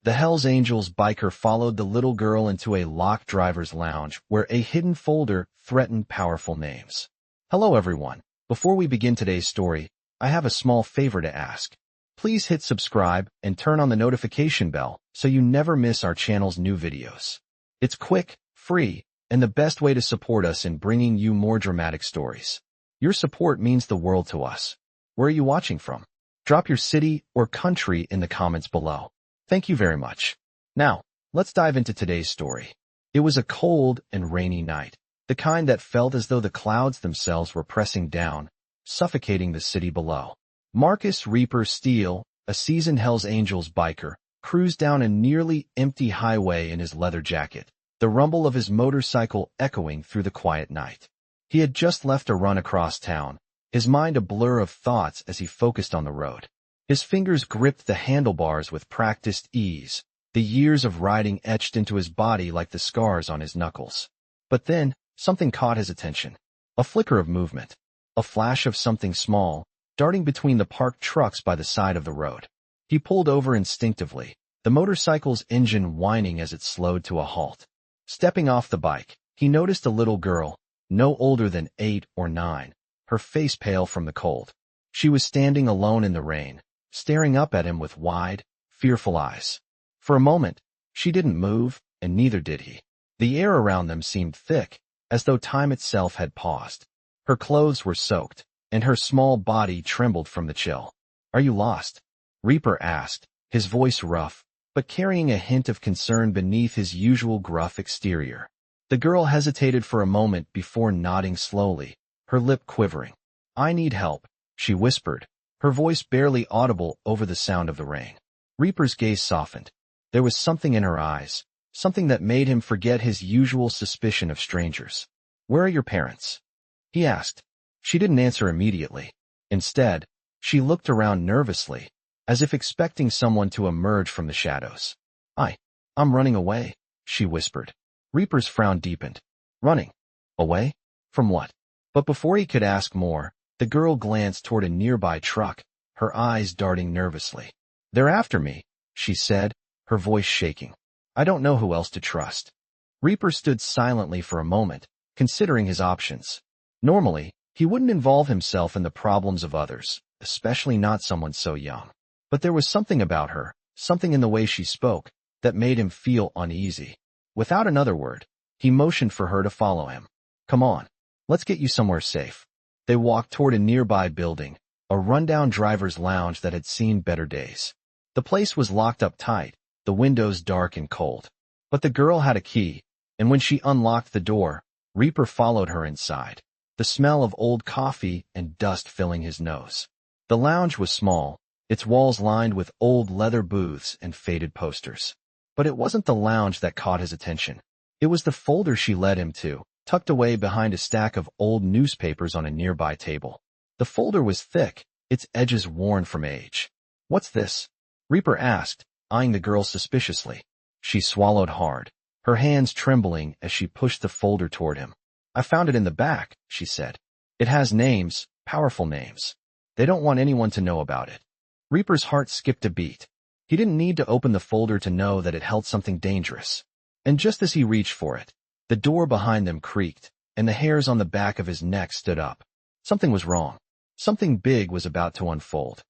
The Hells Angels biker followed the little girl into a locked driver's lounge where a hidden folder threatened powerful names. Hello everyone. Before we begin today's story, I have a small favor to ask. Please hit subscribe and turn on the notification bell so you never miss our channel's new videos. It's quick, free, and the best way to support us in bringing you more dramatic stories. Your support means the world to us. Where are you watching from? Drop your city or country in the comments below. Thank you very much. Now, let's dive into today's story. It was a cold and rainy night, the kind that felt as though the clouds themselves were pressing down, suffocating the city below. Marcus Reaper Steele, a seasoned Hells Angels biker, cruised down a nearly empty highway in his leather jacket, the rumble of his motorcycle echoing through the quiet night. He had just left a run across town, his mind a blur of thoughts as he focused on the road. His fingers gripped the handlebars with practiced ease, the years of riding etched into his body like the scars on his knuckles. But then, something caught his attention. A flicker of movement. A flash of something small, darting between the parked trucks by the side of the road. He pulled over instinctively, the motorcycle's engine whining as it slowed to a halt. Stepping off the bike, he noticed a little girl, no older than 8 or 9, her face pale from the cold. She was standing alone in the rain, staring up at him with wide, fearful eyes. For a moment, she didn't move, and neither did he. The air around them seemed thick, as though time itself had paused. Her clothes were soaked, and her small body trembled from the chill. "Are you lost?" Reaper asked, his voice rough, but carrying a hint of concern beneath his usual gruff exterior. The girl hesitated for a moment before nodding slowly, her lip quivering. "I need help," she whispered, her voice barely audible over the sound of the rain. Reaper's gaze softened. There was something in her eyes, something that made him forget his usual suspicion of strangers. "Where are your parents?" he asked. She didn't answer immediately. Instead, she looked around nervously, as if expecting someone to emerge from the shadows. I'm running away," she whispered. Reaper's frown deepened. "Running? Away? From what?" But before he could ask more, the girl glanced toward a nearby truck, her eyes darting nervously. "They're after me," she said, her voice shaking. "I don't know who else to trust." Reaper stood silently for a moment, considering his options. Normally, he wouldn't involve himself in the problems of others, especially not someone so young. But there was something about her, something in the way she spoke, that made him feel uneasy. Without another word, he motioned for her to follow him. "Come on, let's get you somewhere safe." They walked toward a nearby building, a rundown driver's lounge that had seen better days. The place was locked up tight, the windows dark and cold. But the girl had a key, and when she unlocked the door, Reaper followed her inside, the smell of old coffee and dust filling his nose. The lounge was small, its walls lined with old leather booths and faded posters. But it wasn't the lounge that caught his attention. It was the folder she led him to, tucked away behind a stack of old newspapers on a nearby table. The folder was thick, its edges worn from age. "What's this?" Reaper asked, eyeing the girl suspiciously. She swallowed hard, her hands trembling as she pushed the folder toward him. "I found it in the back," she said. "It has names, powerful names. They don't want anyone to know about it." Reaper's heart skipped a beat. He didn't need to open the folder to know that it held something dangerous. And just as he reached for it, the door behind them creaked, and the hairs on the back of his neck stood up. Something was wrong. Something big was about to unfold.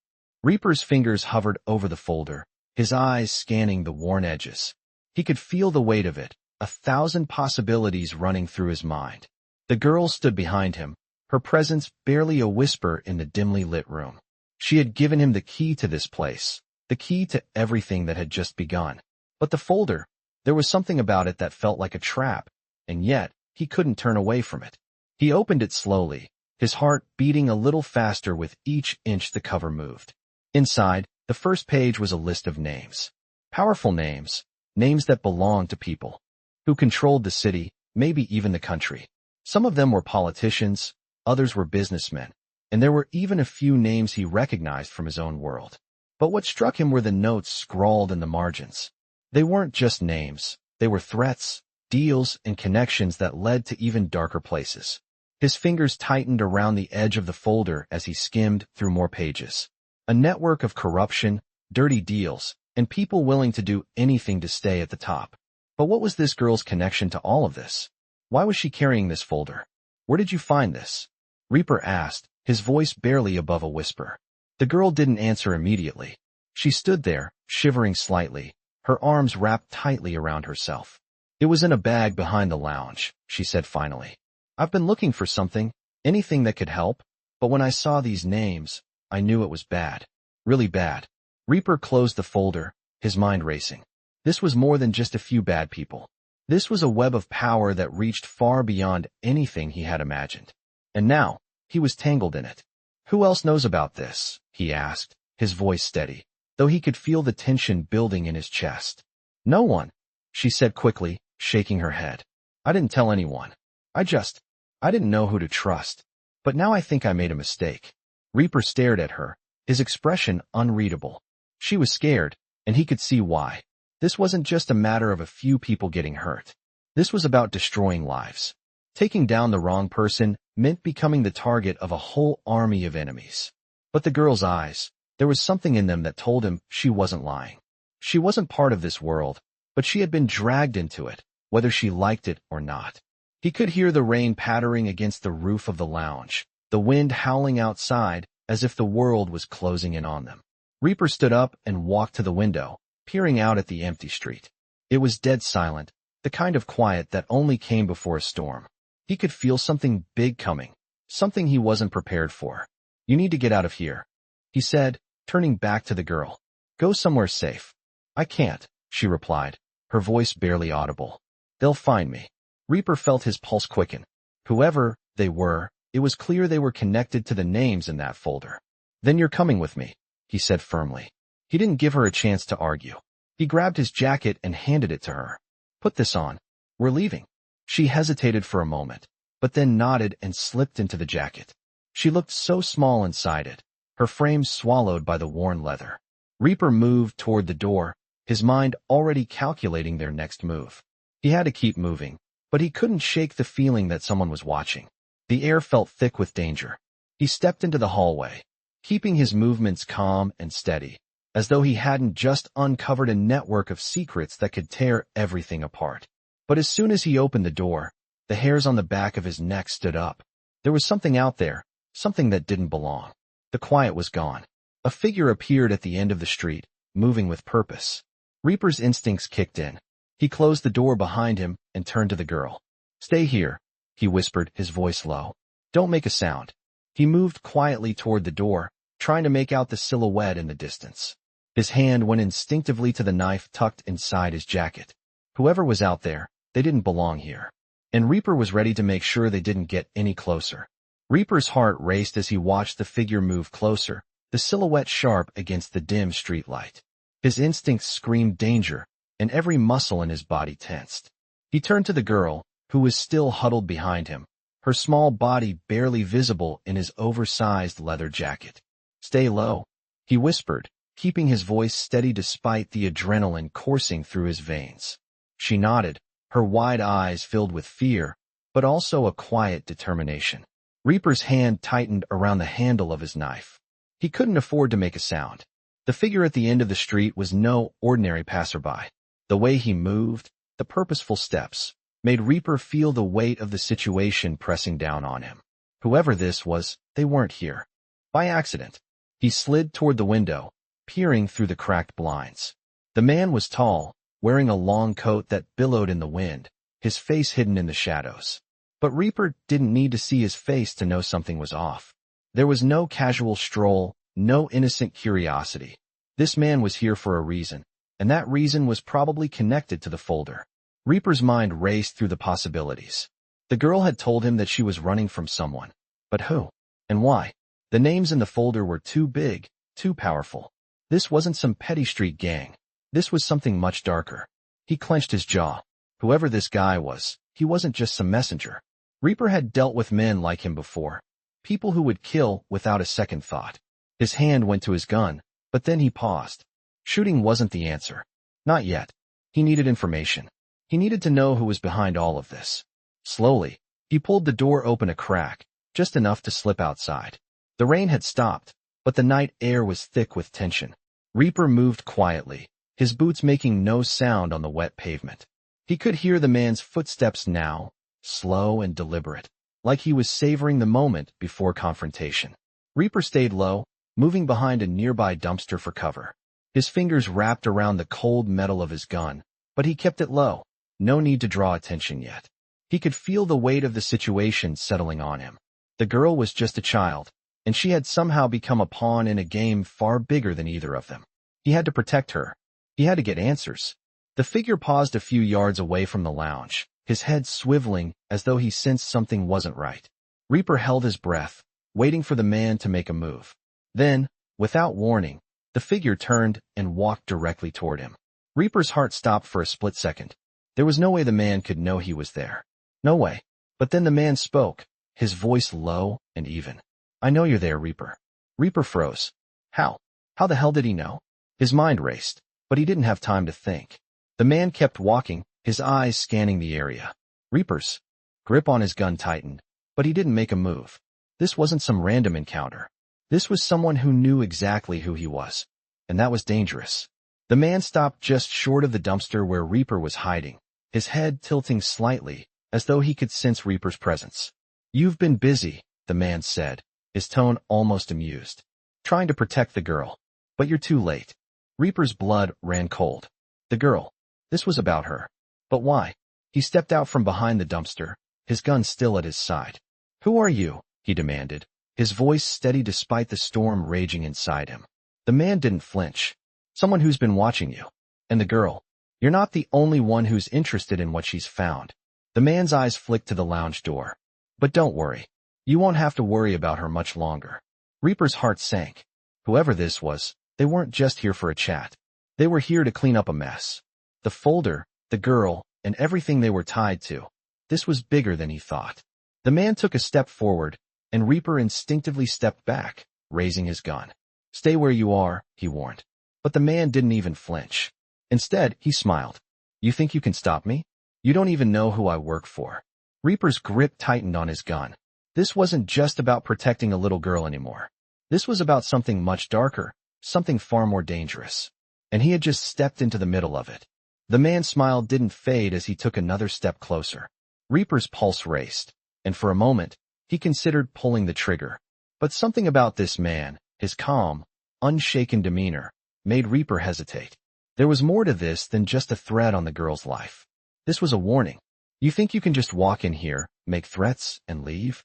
Reaper's fingers hovered over the folder, his eyes scanning the worn edges. He could feel the weight of it, 1,000 possibilities running through his mind. The girl stood behind him, her presence barely a whisper in the dimly lit room. She had given him the key to this place, the key to everything that had just begun. But the folder, there was something about it that felt like a trap, and yet he couldn't turn away from it. He opened it slowly, his heart beating a little faster with each inch the cover moved. Inside, the first page was a list of names. Powerful names, names that belonged to people who controlled the city, maybe even the country. Some of them were politicians, others were businessmen, and there were even a few names he recognized from his own world. But what struck him were the notes scrawled in the margins. They weren't just names, they were threats, deals, and connections that led to even darker places. His fingers tightened around the edge of the folder as he skimmed through more pages. A network of corruption, dirty deals, and people willing to do anything to stay at the top. But what was this girl's connection to all of this? Why was she carrying this folder? Where did you find this? Reaper asked, his voice barely above a whisper. The girl didn't answer immediately. She stood there, shivering slightly, her arms wrapped tightly around herself. It was in a bag behind the lounge, she said finally. I've been looking for something, anything that could help, but when I saw these names, I knew it was bad. Really bad. Reaper closed the folder, his mind racing. This was more than just a few bad people. This was a web of power that reached far beyond anything he had imagined. And now, he was tangled in it. Who else knows about this? He asked, his voice steady, though he could feel the tension building in his chest. No one, she said quickly, shaking her head. I didn't tell anyone. I didn't know who to trust. But now I think I made a mistake. Reaper stared at her, his expression unreadable. She was scared, and he could see why. This wasn't just a matter of a few people getting hurt. This was about destroying lives. Taking down the wrong person meant becoming the target of a whole army of enemies. But the girl's eyes, there was something in them that told him she wasn't lying. She wasn't part of this world, but she had been dragged into it, whether she liked it or not. He could hear the rain pattering against the roof of the lounge, the wind howling outside as if the world was closing in on them. Reaper stood up and walked to the window, peering out at the empty street. It was dead silent, the kind of quiet that only came before a storm. He could feel something big coming, something he wasn't prepared for. You need to get out of here, he said, turning back to the girl. Go somewhere safe. I can't, she replied, her voice barely audible. They'll find me. Reaper felt his pulse quicken. Whoever they were, it was clear they were connected to the names in that folder. Then you're coming with me, he said firmly. He didn't give her a chance to argue. He grabbed his jacket and handed it to her. Put this on. We're leaving. She hesitated for a moment, but then nodded and slipped into the jacket. She looked so small inside it, her frame swallowed by the worn leather. Reaper moved toward the door, his mind already calculating their next move. He had to keep moving, but he couldn't shake the feeling that someone was watching. The air felt thick with danger. He stepped into the hallway, keeping his movements calm and steady, as though he hadn't just uncovered a network of secrets that could tear everything apart. But as soon as he opened the door, the hairs on the back of his neck stood up. There was something out there, something that didn't belong. The quiet was gone. A figure appeared at the end of the street, moving with purpose. Reaper's instincts kicked in. He closed the door behind him and turned to the girl. Stay here, he whispered, his voice low. Don't make a sound. He moved quietly toward the door, trying to make out the silhouette in the distance. His hand went instinctively to the knife tucked inside his jacket. Whoever was out there, they didn't belong here. And Reaper was ready to make sure they didn't get any closer. Reaper's heart raced as he watched the figure move closer, the silhouette sharp against the dim streetlight. His instincts screamed danger, and every muscle in his body tensed. He turned to the girl, who was still huddled behind him, her small body barely visible in his oversized leather jacket. Stay low, he whispered, keeping his voice steady despite the adrenaline coursing through his veins. She nodded, her wide eyes filled with fear, but also a quiet determination. Reaper's hand tightened around the handle of his knife. He couldn't afford to make a sound. The figure at the end of the street was no ordinary passerby. The way he moved, the purposeful steps, made Reaper feel the weight of the situation pressing down on him. Whoever this was, they weren't here. By accident. He slid toward the window, peering through the cracked blinds. The man was tall, wearing a long coat that billowed in the wind, his face hidden in the shadows. But Reaper didn't need to see his face to know something was off. There was no casual stroll, no innocent curiosity. This man was here for a reason, and that reason was probably connected to the folder. Reaper's mind raced through the possibilities. The girl had told him that she was running from someone. But who? And why? The names in the folder were too big, too powerful. This wasn't some petty street gang. This was something much darker. He clenched his jaw. Whoever this guy was, he wasn't just some messenger. Reaper had dealt with men like him before. People who would kill without a second thought. His hand went to his gun, but then he paused. Shooting wasn't the answer. Not yet. He needed information. He needed to know who was behind all of this. Slowly, he pulled the door open a crack, just enough to slip outside. The rain had stopped, but the night air was thick with tension. Reaper moved quietly, his boots making no sound on the wet pavement. He could hear the man's footsteps now, slow and deliberate, like he was savoring the moment before confrontation. Reaper stayed low, moving behind a nearby dumpster for cover. His fingers wrapped around the cold metal of his gun, but he kept it low. No need to draw attention yet. He could feel the weight of the situation settling on him. The girl was just a child, and she had somehow become a pawn in a game far bigger than either of them. He had to protect her. He had to get answers. The figure paused a few yards away from the lounge, his head swiveling as though he sensed something wasn't right. Reaper held his breath, waiting for the man to make a move. Then, without warning, the figure turned and walked directly toward him. Reaper's heart stopped for a split second. There was no way the man could know he was there. No way. But then the man spoke, his voice low and even. "I know you're there, Reaper." Reaper froze. How? How the hell did he know? His mind raced, but he didn't have time to think. The man kept walking, his eyes scanning the area. Reaper's grip on his gun tightened, but he didn't make a move. This wasn't some random encounter. This was someone who knew exactly who he was, and that was dangerous. The man stopped just short of the dumpster where Reaper was hiding, his head tilting slightly, as though he could sense Reaper's presence. "You've been busy," the man said, his tone almost amused, "trying to protect the girl. But you're too late." Reaper's blood ran cold. The girl. This was about her. But why? He stepped out from behind the dumpster, his gun still at his side. "Who are you?" he demanded, his voice steady despite the storm raging inside him. The man didn't flinch. "Someone who's been watching you." "And the girl? You're not the only one who's interested in what she's found." The man's eyes flicked to the lounge door. "But don't worry. You won't have to worry about her much longer." Reaper's heart sank. Whoever this was, they weren't just here for a chat. They were here to clean up a mess. The folder, the girl, and everything they were tied to. This was bigger than he thought. The man took a step forward, and Reaper instinctively stepped back, raising his gun. "Stay where you are," he warned. But the man didn't even flinch. Instead, he smiled. "You think you can stop me? You don't even know who I work for." Reaper's grip tightened on his gun. This wasn't just about protecting a little girl anymore. This was about something much darker, something far more dangerous. And he had just stepped into the middle of it. The man's smile didn't fade as he took another step closer. Reaper's pulse raced, and for a moment, he considered pulling the trigger. But something about this man, his calm, unshaken demeanor, made Reaper hesitate. There was more to this than just a threat on the girl's life. This was a warning. "You think you can just walk in here, make threats, and leave?"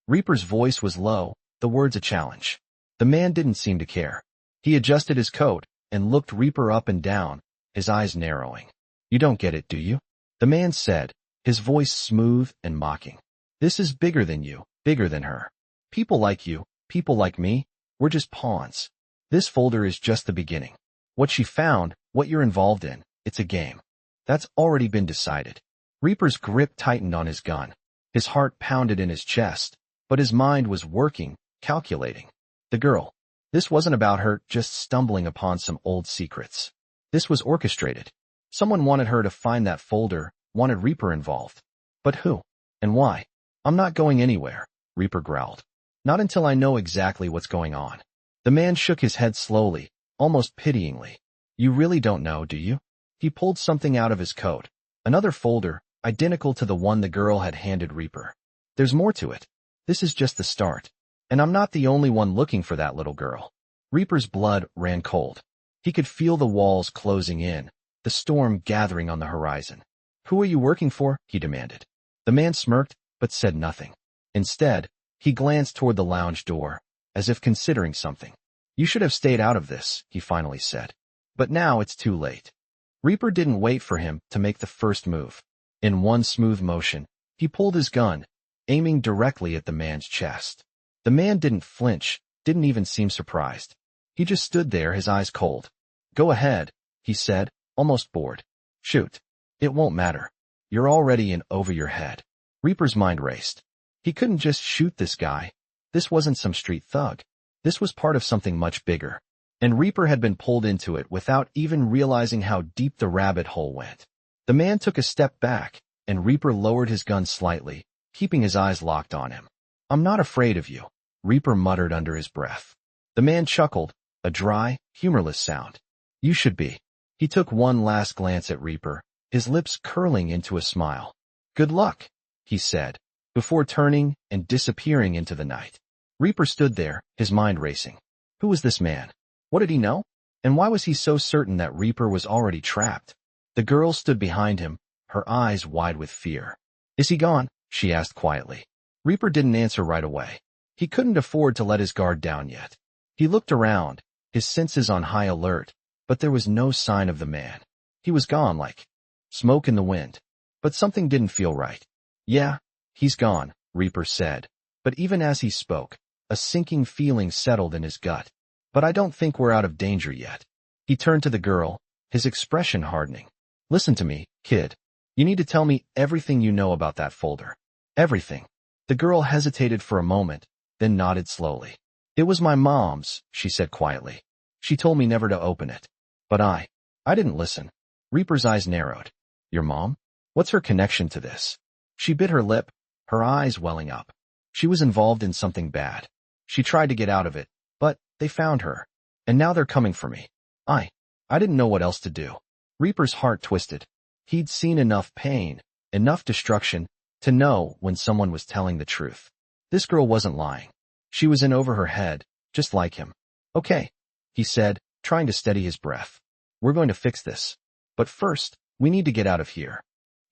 Reaper's voice was low, the words a challenge. The man didn't seem to care. He adjusted his coat and looked Reaper up and down, his eyes narrowing. "You don't get it, do you?" the man said, his voice smooth and mocking. "This is bigger than you, bigger than her. People like you, people like me, we're just pawns. This folder is just the beginning. What she found, what you're involved in, it's a game. That's already been decided." Reaper's grip tightened on his gun. His heart pounded in his chest, but his mind was working, calculating. The girl. This wasn't about her just stumbling upon some old secrets. This was orchestrated. Someone wanted her to find that folder, wanted Reaper involved. But who? And why? "I'm not going anywhere," Reaper growled. "Not until I know exactly what's going on." The man shook his head slowly, almost pityingly. "You really don't know, do you?" He pulled something out of his coat. Another folder, identical to the one the girl had handed Reaper. "There's more to it. This is just the start. And I'm not the only one looking for that little girl." Reaper's blood ran cold. He could feel the walls closing in, the storm gathering on the horizon. "Who are you working for?" he demanded. The man smirked, but said nothing. Instead, he glanced toward the lounge door, as if considering something. "You should have stayed out of this," he finally said. "But now it's too late." Reaper didn't wait for him to make the first move. In one smooth motion, he pulled his gun, aiming directly at the man's chest. The man didn't flinch, didn't even seem surprised. He just stood there, his eyes cold. "Go ahead," he said, almost bored. "Shoot. It won't matter. You're already in over your head." Reaper's mind raced. He couldn't just shoot this guy. This wasn't some street thug. This was part of something much bigger. And Reaper had been pulled into it without even realizing how deep the rabbit hole went. The man took a step back, and Reaper lowered his gun slightly, keeping his eyes locked on him. "I'm not afraid of you," Reaper muttered under his breath. The man chuckled, a dry, humorless sound. "You should be." He took one last glance at Reaper, his lips curling into a smile. "Good luck," he said, before turning and disappearing into the night. Reaper stood there, his mind racing. Who was this man? What did he know? And why was he so certain that Reaper was already trapped? The girl stood behind him, her eyes wide with fear. "Is he gone?" she asked quietly. Reaper didn't answer right away. He couldn't afford to let his guard down yet. He looked around, his senses on high alert, but there was no sign of the man. He was gone like smoke in the wind. But something didn't feel right. "Yeah, he's gone," Reaper said. But even as he spoke, a sinking feeling settled in his gut. "But I don't think we're out of danger yet." He turned to the girl, his expression hardening. "Listen to me, kid. You need to tell me everything you know about that folder. Everything." The girl hesitated for a moment, then nodded slowly. "It was my mom's," she said quietly. "She told me never to open it. But I didn't listen." Reaper's eyes narrowed. "Your mom? What's her connection to this?" She bit her lip, her eyes welling up. "She was involved in something bad. She tried to get out of it, but they found her. And now they're coming for me. I didn't know what else to do." Reaper's heart twisted. He'd seen enough pain, enough destruction, to know when someone was telling the truth. This girl wasn't lying. She was in over her head, just like him. "Okay," he said, trying to steady his breath. "We're going to fix this. But first, we need to get out of here."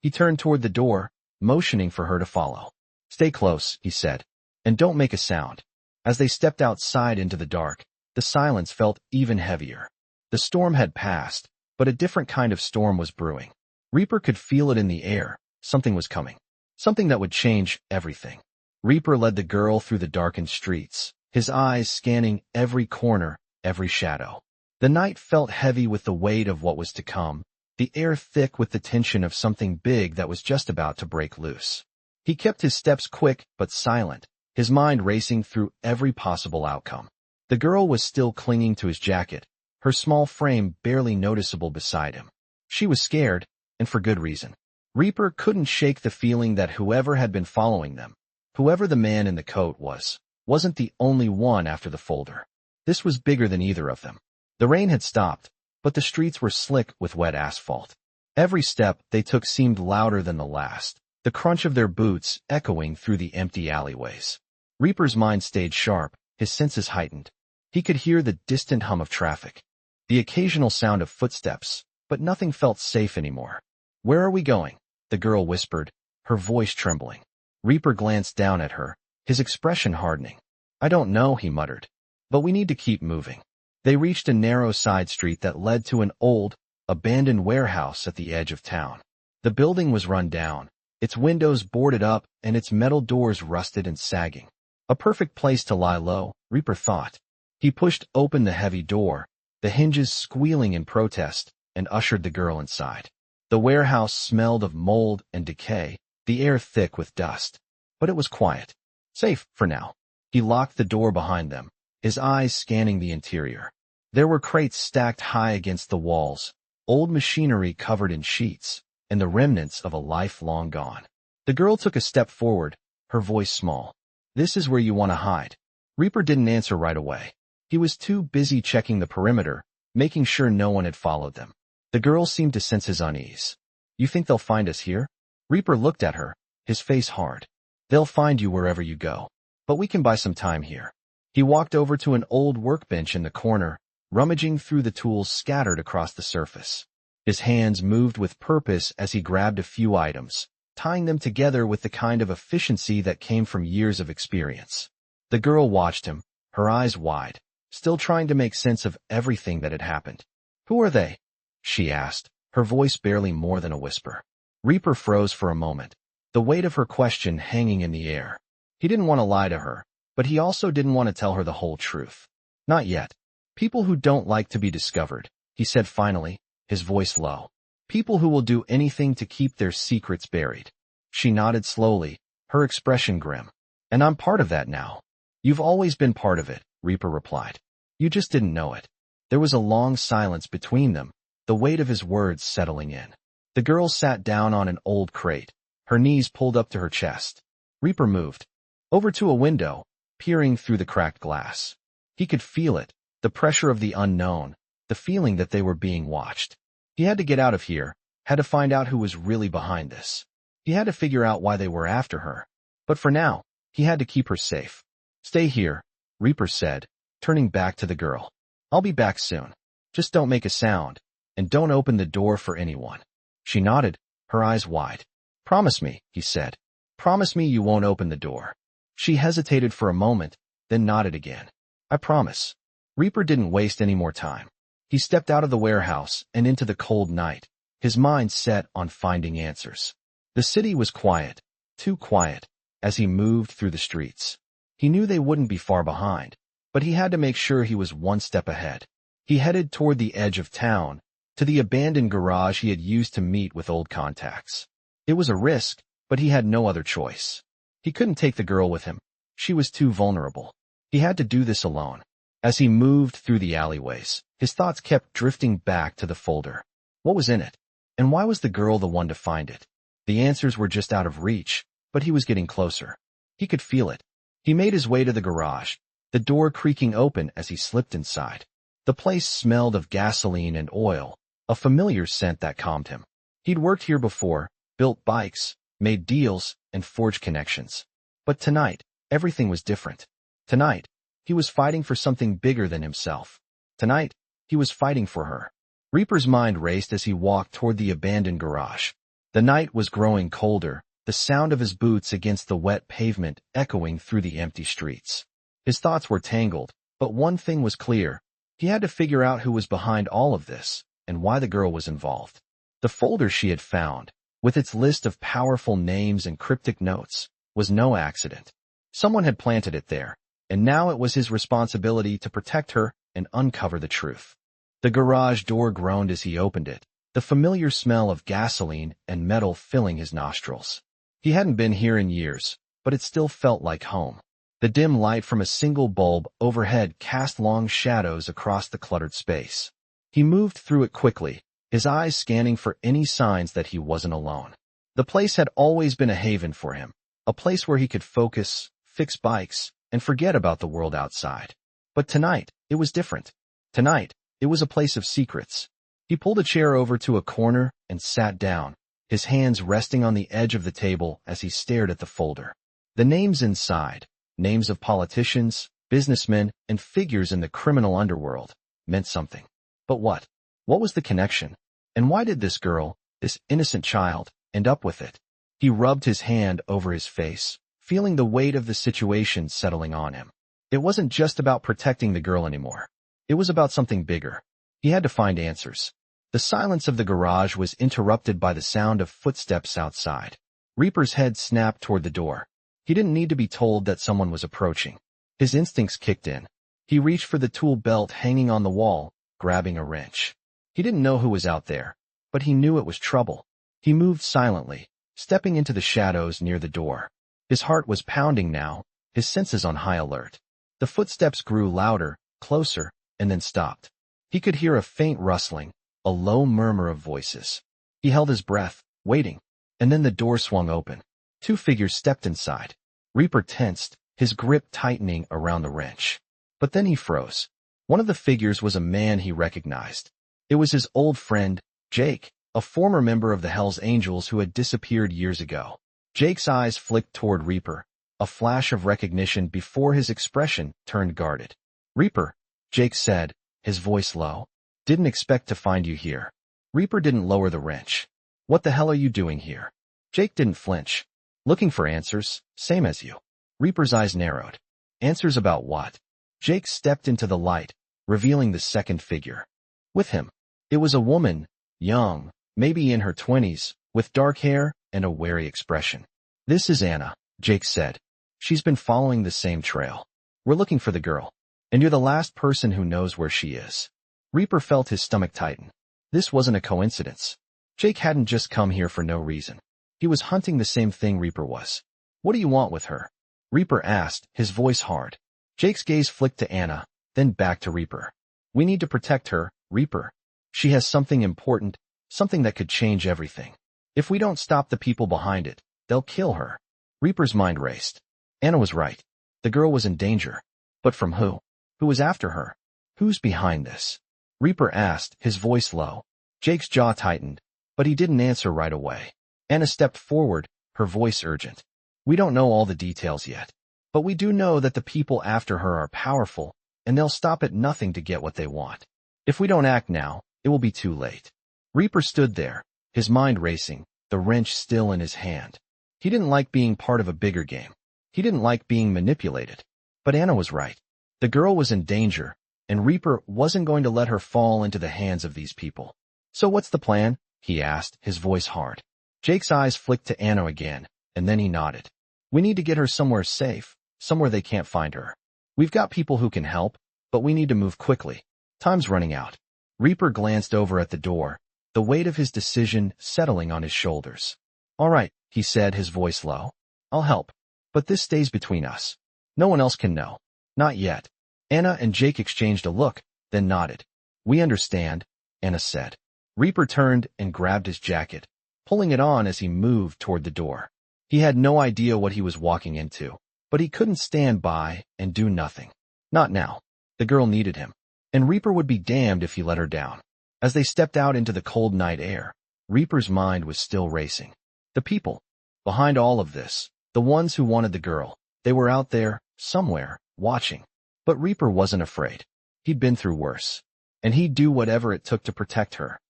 He turned toward the door, motioning for her to follow. "Stay close," he said, "and don't make a sound." As they stepped outside into the dark, the silence felt even heavier. The storm had passed, but a different kind of storm was brewing. Reaper could feel it in the air. Something was coming. Something that would change everything. Reaper led the girl through the darkened streets, his eyes scanning every corner, every shadow. The night felt heavy with the weight of what was to come, the air thick with the tension of something big that was just about to break loose. He kept his steps quick but silent, his mind racing through every possible outcome. The girl was still clinging to his jacket, her small frame barely noticeable beside him. She was scared, and for good reason. Reaper couldn't shake the feeling that whoever had been following them, whoever the man in the coat was, wasn't the only one after the folder. This was bigger than either of them. The rain had stopped, but the streets were slick with wet asphalt. Every step they took seemed louder than the last, the crunch of their boots echoing through the empty alleyways. Reaper's mind stayed sharp, his senses heightened. He could hear the distant hum of traffic, the occasional sound of footsteps, but nothing felt safe anymore. "Where are we going?" the girl whispered, her voice trembling. Reaper glanced down at her, his expression hardening. "I don't know," he muttered. "But we need to keep moving." They reached a narrow side street that led to an old, abandoned warehouse at the edge of town. The building was run down, its windows boarded up and its metal doors rusted and sagging. A perfect place to lie low, Reaper thought. He pushed open the heavy door, the hinges squealing in protest, and ushered the girl inside. The warehouse smelled of mold and decay, the air thick with dust. But it was quiet. Safe, for now. He locked the door behind them, his eyes scanning the interior. There were crates stacked high against the walls, old machinery covered in sheets, and the remnants of a life long gone. The girl took a step forward, her voice small. "This is where you want to hide." Reaper didn't answer right away. He was too busy checking the perimeter, making sure no one had followed them. The girl seemed to sense his unease. "You think they'll find us here?" Reaper looked at her, his face hard. "They'll find you wherever you go. But we can buy some time here." He walked over to an old workbench in the corner, rummaging through the tools scattered across the surface. His hands moved with purpose as he grabbed a few items, tying them together with the kind of efficiency that came from years of experience. The girl watched him, her eyes wide, still trying to make sense of everything that had happened. "Who are they?" she asked, her voice barely more than a whisper. Reaper froze for a moment, the weight of her question hanging in the air. He didn't want to lie to her, but he also didn't want to tell her the whole truth. "Not yet. People who don't like to be discovered," he said finally, his voice low. "People who will do anything to keep their secrets buried." She nodded slowly, her expression grim. "And I'm part of that now." "You've always been part of it," Reaper replied. "You just didn't know it." There was a long silence between them, the weight of his words settling in. The girl sat down on an old crate, her knees pulled up to her chest. Reaper moved over to a window, peering through the cracked glass. He could feel it, the pressure of the unknown, the feeling that they were being watched. He had to get out of here, had to find out who was really behind this. He had to figure out why they were after her. But for now, he had to keep her safe. Stay here, Reaper said, turning back to the girl. I'll be back soon. Just don't make a sound, and don't open the door for anyone. She nodded, her eyes wide. Promise me, he said. Promise me you won't open the door. She hesitated for a moment, then nodded again. I promise. Reaper didn't waste any more time. He stepped out of the warehouse and into the cold night, his mind set on finding answers. The city was quiet, too quiet, as he moved through the streets. He knew they wouldn't be far behind, but he had to make sure he was one step ahead. He headed toward the edge of town, to the abandoned garage he had used to meet with old contacts. It was a risk, but he had no other choice. He couldn't take the girl with him. She was too vulnerable. He had to do this alone. As he moved through the alleyways, his thoughts kept drifting back to the folder. What was in it? And why was the girl the one to find it? The answers were just out of reach, but he was getting closer. He could feel it. He made his way to the garage, the door creaking open as he slipped inside. The place smelled of gasoline and oil, a familiar scent that calmed him. He'd worked here before, built bikes, made deals, and forged connections. But tonight, everything was different. Tonight, he was fighting for something bigger than himself. Tonight, he was fighting for her. Reaper's mind raced as he walked toward the abandoned garage. The night was growing colder, the sound of his boots against the wet pavement echoing through the empty streets. His thoughts were tangled, but one thing was clear. He had to figure out who was behind all of this, and why the girl was involved. The folder she had found, with its list of powerful names and cryptic notes, was no accident. Someone had planted it there, and now it was his responsibility to protect her and uncover the truth. The garage door groaned as he opened it, the familiar smell of gasoline and metal filling his nostrils. He hadn't been here in years, but it still felt like home. The dim light from a single bulb overhead cast long shadows across the cluttered space. He moved through it quickly, his eyes scanning for any signs that he wasn't alone. The place had always been a haven for him, a place where he could focus, fix bikes, and forget about the world outside. But tonight, it was different. Tonight, it was a place of secrets. He pulled a chair over to a corner and sat down, his hands resting on the edge of the table as he stared at the folder. The names inside, names of politicians, businessmen, and figures in the criminal underworld, meant something. But what? What was the connection? And why did this girl, this innocent child, end up with it? He rubbed his hand over his face, feeling the weight of the situation settling on him. It wasn't just about protecting the girl anymore. It was about something bigger. He had to find answers. The silence of the garage was interrupted by the sound of footsteps outside. Reaper's head snapped toward the door. He didn't need to be told that someone was approaching. His instincts kicked in. He reached for the tool belt hanging on the wall, grabbing a wrench. He didn't know who was out there, but he knew it was trouble. He moved silently, stepping into the shadows near the door. His heart was pounding now, his senses on high alert. The footsteps grew louder, closer, and then stopped. He could hear a faint rustling, a low murmur of voices. He held his breath, waiting, and then the door swung open. Two figures stepped inside. Reaper tensed, his grip tightening around the wrench. But then he froze. One of the figures was a man he recognized. It was his old friend, Jake, a former member of the Hells Angels who had disappeared years ago. Jake's eyes flicked toward Reaper, a flash of recognition before his expression turned guarded. Reaper, Jake said, his voice low. Didn't expect to find you here. Reaper didn't lower the wrench. What the hell are you doing here? Jake didn't flinch. Looking for answers, same as you. Reaper's eyes narrowed. Answers about what? Jake stepped into the light, revealing the second figure. With him, it was a woman, young, maybe in her 20s, with dark hair and a wary expression. This is Anna, Jake said. She's been following the same trail. We're looking for the girl, and you're the last person who knows where she is. Reaper felt his stomach tighten. This wasn't a coincidence. Jake hadn't just come here for no reason. He was hunting the same thing Reaper was. What do you want with her? Reaper asked, his voice hard. Jake's gaze flicked to Anna, then back to Reaper. We need to protect her, Reaper. She has something important, something that could change everything. If we don't stop the people behind it, they'll kill her. Reaper's mind raced. Anna was right. The girl was in danger. But from who? Who was after her? Who's behind this? Reaper asked, his voice low. Jake's jaw tightened, but he didn't answer right away. Anna stepped forward, her voice urgent. We don't know all the details yet, but we do know that the people after her are powerful, and they'll stop at nothing to get what they want. If we don't act now, it will be too late. Reaper stood there, his mind racing, the wrench still in his hand. He didn't like being part of a bigger game. He didn't like being manipulated. But Anna was right. The girl was in danger, and Reaper wasn't going to let her fall into the hands of these people. So what's the plan? He asked, his voice hard. Jake's eyes flicked to Anna again, and then he nodded. We need to get her somewhere safe, somewhere they can't find her. We've got people who can help, but we need to move quickly. Time's running out. Reaper glanced over at the door, the weight of his decision settling on his shoulders. All right, he said, his voice low. I'll help. But this stays between us. No one else can know. Not yet. Anna and Jake exchanged a look, then nodded. We understand, Anna said. Reaper turned and grabbed his jacket, pulling it on as he moved toward the door. He had no idea what he was walking into, but he couldn't stand by and do nothing. Not now. The girl needed him, and Reaper would be damned if he let her down. As they stepped out into the cold night air, Reaper's mind was still racing. The people behind all of this, the ones who wanted the girl, they were out there, somewhere, watching. But Reaper wasn't afraid. He'd been through worse, and he'd do whatever it took to protect her.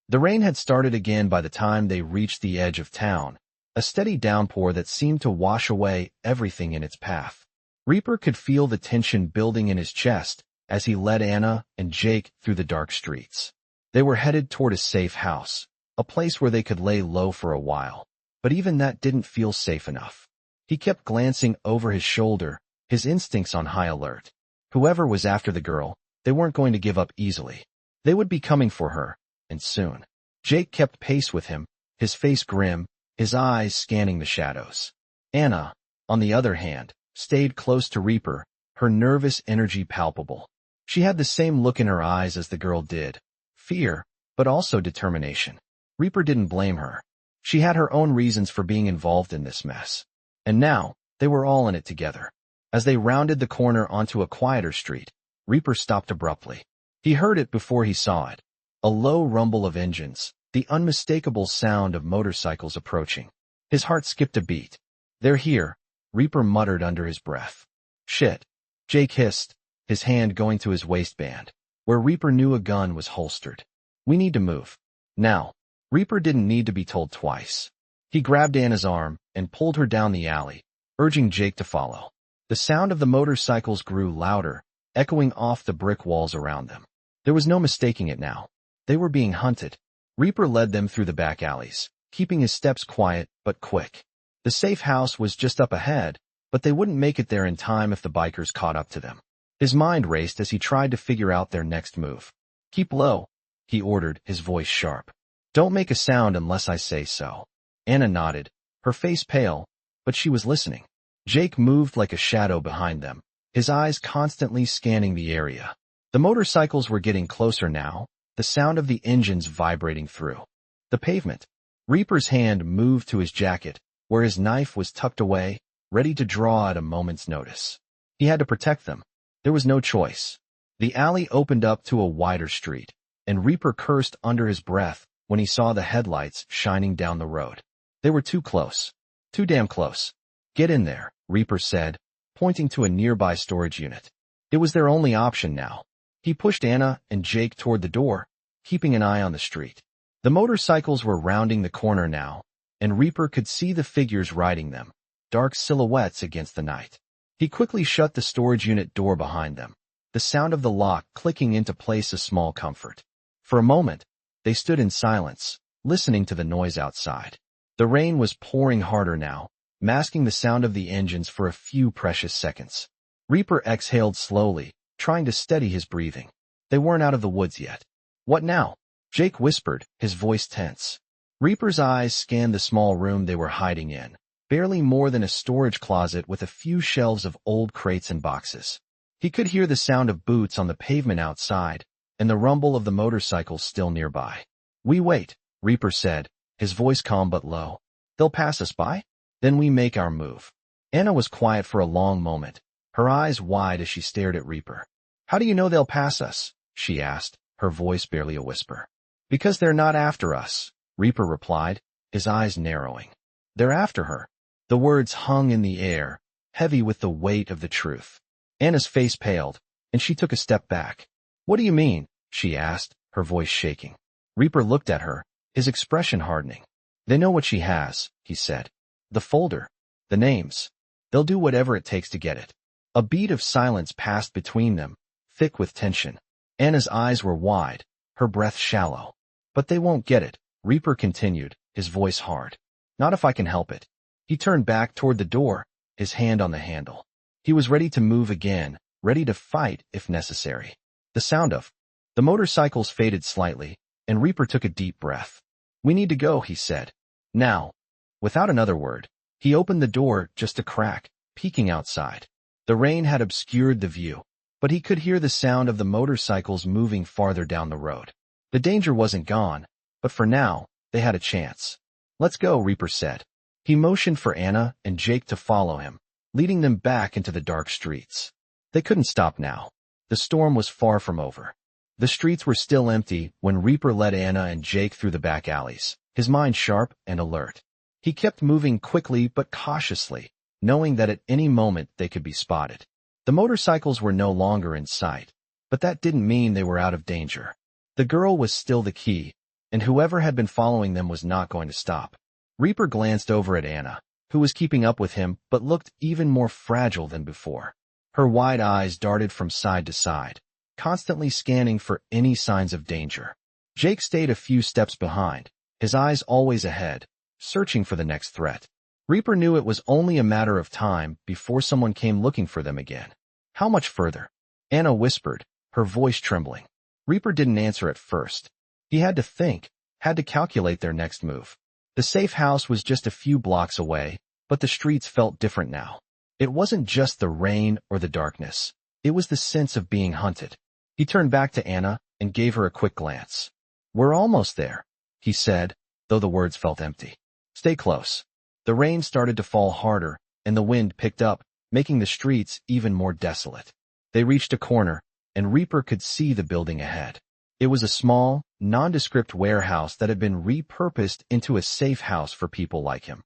The rain had started again by the time they reached the edge of town, a steady downpour that seemed to wash away everything in its path. Reaper could feel the tension building in his chest as he led Anna and Jake through the dark streets. They were headed toward a safe house, a place where they could lay low for a while, but even that didn't feel safe enough. He kept glancing over his shoulder, his instincts on high alert. Whoever was after the girl, they weren't going to give up easily. They would be coming for her, and soon. Jake kept pace with him, his face grim, his eyes scanning the shadows. Anna, on the other hand, stayed close to Reaper, her nervous energy palpable. She had the same look in her eyes as the girl did, fear, but also determination. Reaper didn't blame her. She had her own reasons for being involved in this mess. And now, they were all in it together. As they rounded the corner onto a quieter street, Reaper stopped abruptly. He heard it before he saw it. A low rumble of engines, the unmistakable sound of motorcycles approaching. His heart skipped a beat. They're here, Reaper muttered under his breath. Shit, Jake hissed, his hand going to his waistband, where Reaper knew a gun was holstered. We need to move. Now. Reaper didn't need to be told twice. He grabbed Anna's arm and pulled her down the alley, urging Jake to follow. The sound of the motorcycles grew louder, echoing off the brick walls around them. There was no mistaking it now. They were being hunted. Reaper led them through the back alleys, keeping his steps quiet but quick. The safe house was just up ahead, but they wouldn't make it there in time if the bikers caught up to them. His mind raced as he tried to figure out their next move. Keep low, he ordered, his voice sharp. Don't make a sound unless I say so. Anna nodded, her face pale, but she was listening. Jake moved like a shadow behind them, his eyes constantly scanning the area. The motorcycles were getting closer now, the sound of the engines vibrating through the pavement. Reaper's hand moved to his jacket, where his knife was tucked away, ready to draw at a moment's notice. He had to protect them. There was no choice. The alley opened up to a wider street, and Reaper cursed under his breath when he saw the headlights shining down the road. They were too close. Too damn close. Get in there, Reaper said, pointing to a nearby storage unit. It was their only option now. He pushed Anna and Jake toward the door, keeping an eye on the street. The motorcycles were rounding the corner now, and Reaper could see the figures riding them, dark silhouettes against the night. He quickly shut the storage unit door behind them, the sound of the lock clicking into place a small comfort. For a moment, they stood in silence, listening to the noise outside. The rain was pouring harder now, masking the sound of the engines for a few precious seconds. Reaper exhaled slowly, trying to steady his breathing. They weren't out of the woods yet. What now? Jake whispered, his voice tense. Reaper's eyes scanned the small room they were hiding in, barely more than a storage closet with a few shelves of old crates and boxes. He could hear the sound of boots on the pavement outside, and the rumble of the motorcycles still nearby. We wait, Reaper said, his voice calm but low. They'll pass us by? Then we make our move. Anna was quiet for a long moment, her eyes wide as she stared at Reaper. How do you know they'll pass us? She asked, her voice barely a whisper. Because they're not after us, Reaper replied, his eyes narrowing. They're after her. The words hung in the air, heavy with the weight of the truth. Anna's face paled, and she took a step back. What do you mean? She asked, her voice shaking. Reaper looked at her, his expression hardening. They know what she has, he said. The folder. The names. They'll do whatever it takes to get it. A beat of silence passed between them, thick with tension. Anna's eyes were wide, her breath shallow. But they won't get it, Reaper continued, his voice hard. Not if I can help it. He turned back toward the door, his hand on the handle. He was ready to move again, ready to fight if necessary. The sound of the motorcycles faded slightly, and Reaper took a deep breath. We need to go, he said. Now. Without another word, he opened the door just a crack, peeking outside. The rain had obscured the view, but he could hear the sound of the motorcycles moving farther down the road. The danger wasn't gone, but for now, they had a chance. Let's go, Reaper said. He motioned for Anna and Jake to follow him, leading them back into the dark streets. They couldn't stop now. The storm was far from over. The streets were still empty when Reaper led Anna and Jake through the back alleys, his mind sharp and alert. He kept moving quickly but cautiously, knowing that at any moment they could be spotted. The motorcycles were no longer in sight, but that didn't mean they were out of danger. The girl was still the key, and whoever had been following them was not going to stop. Reaper glanced over at Anna, who was keeping up with him but looked even more fragile than before. Her wide eyes darted from side to side, constantly scanning for any signs of danger. Jake stayed a few steps behind, his eyes always ahead, searching for the next threat. Reaper knew it was only a matter of time before someone came looking for them again. How much further? Anna whispered, her voice trembling. Reaper didn't answer at first. He had to think, had to calculate their next move. The safe house was just a few blocks away, but the streets felt different now. It wasn't just the rain or the darkness. It was the sense of being hunted. He turned back to Anna and gave her a quick glance. We're almost there, he said, though the words felt empty. Stay close. The rain started to fall harder, and the wind picked up, making the streets even more desolate. They reached a corner, and Reaper could see the building ahead. It was a small, nondescript warehouse that had been repurposed into a safe house for people like him.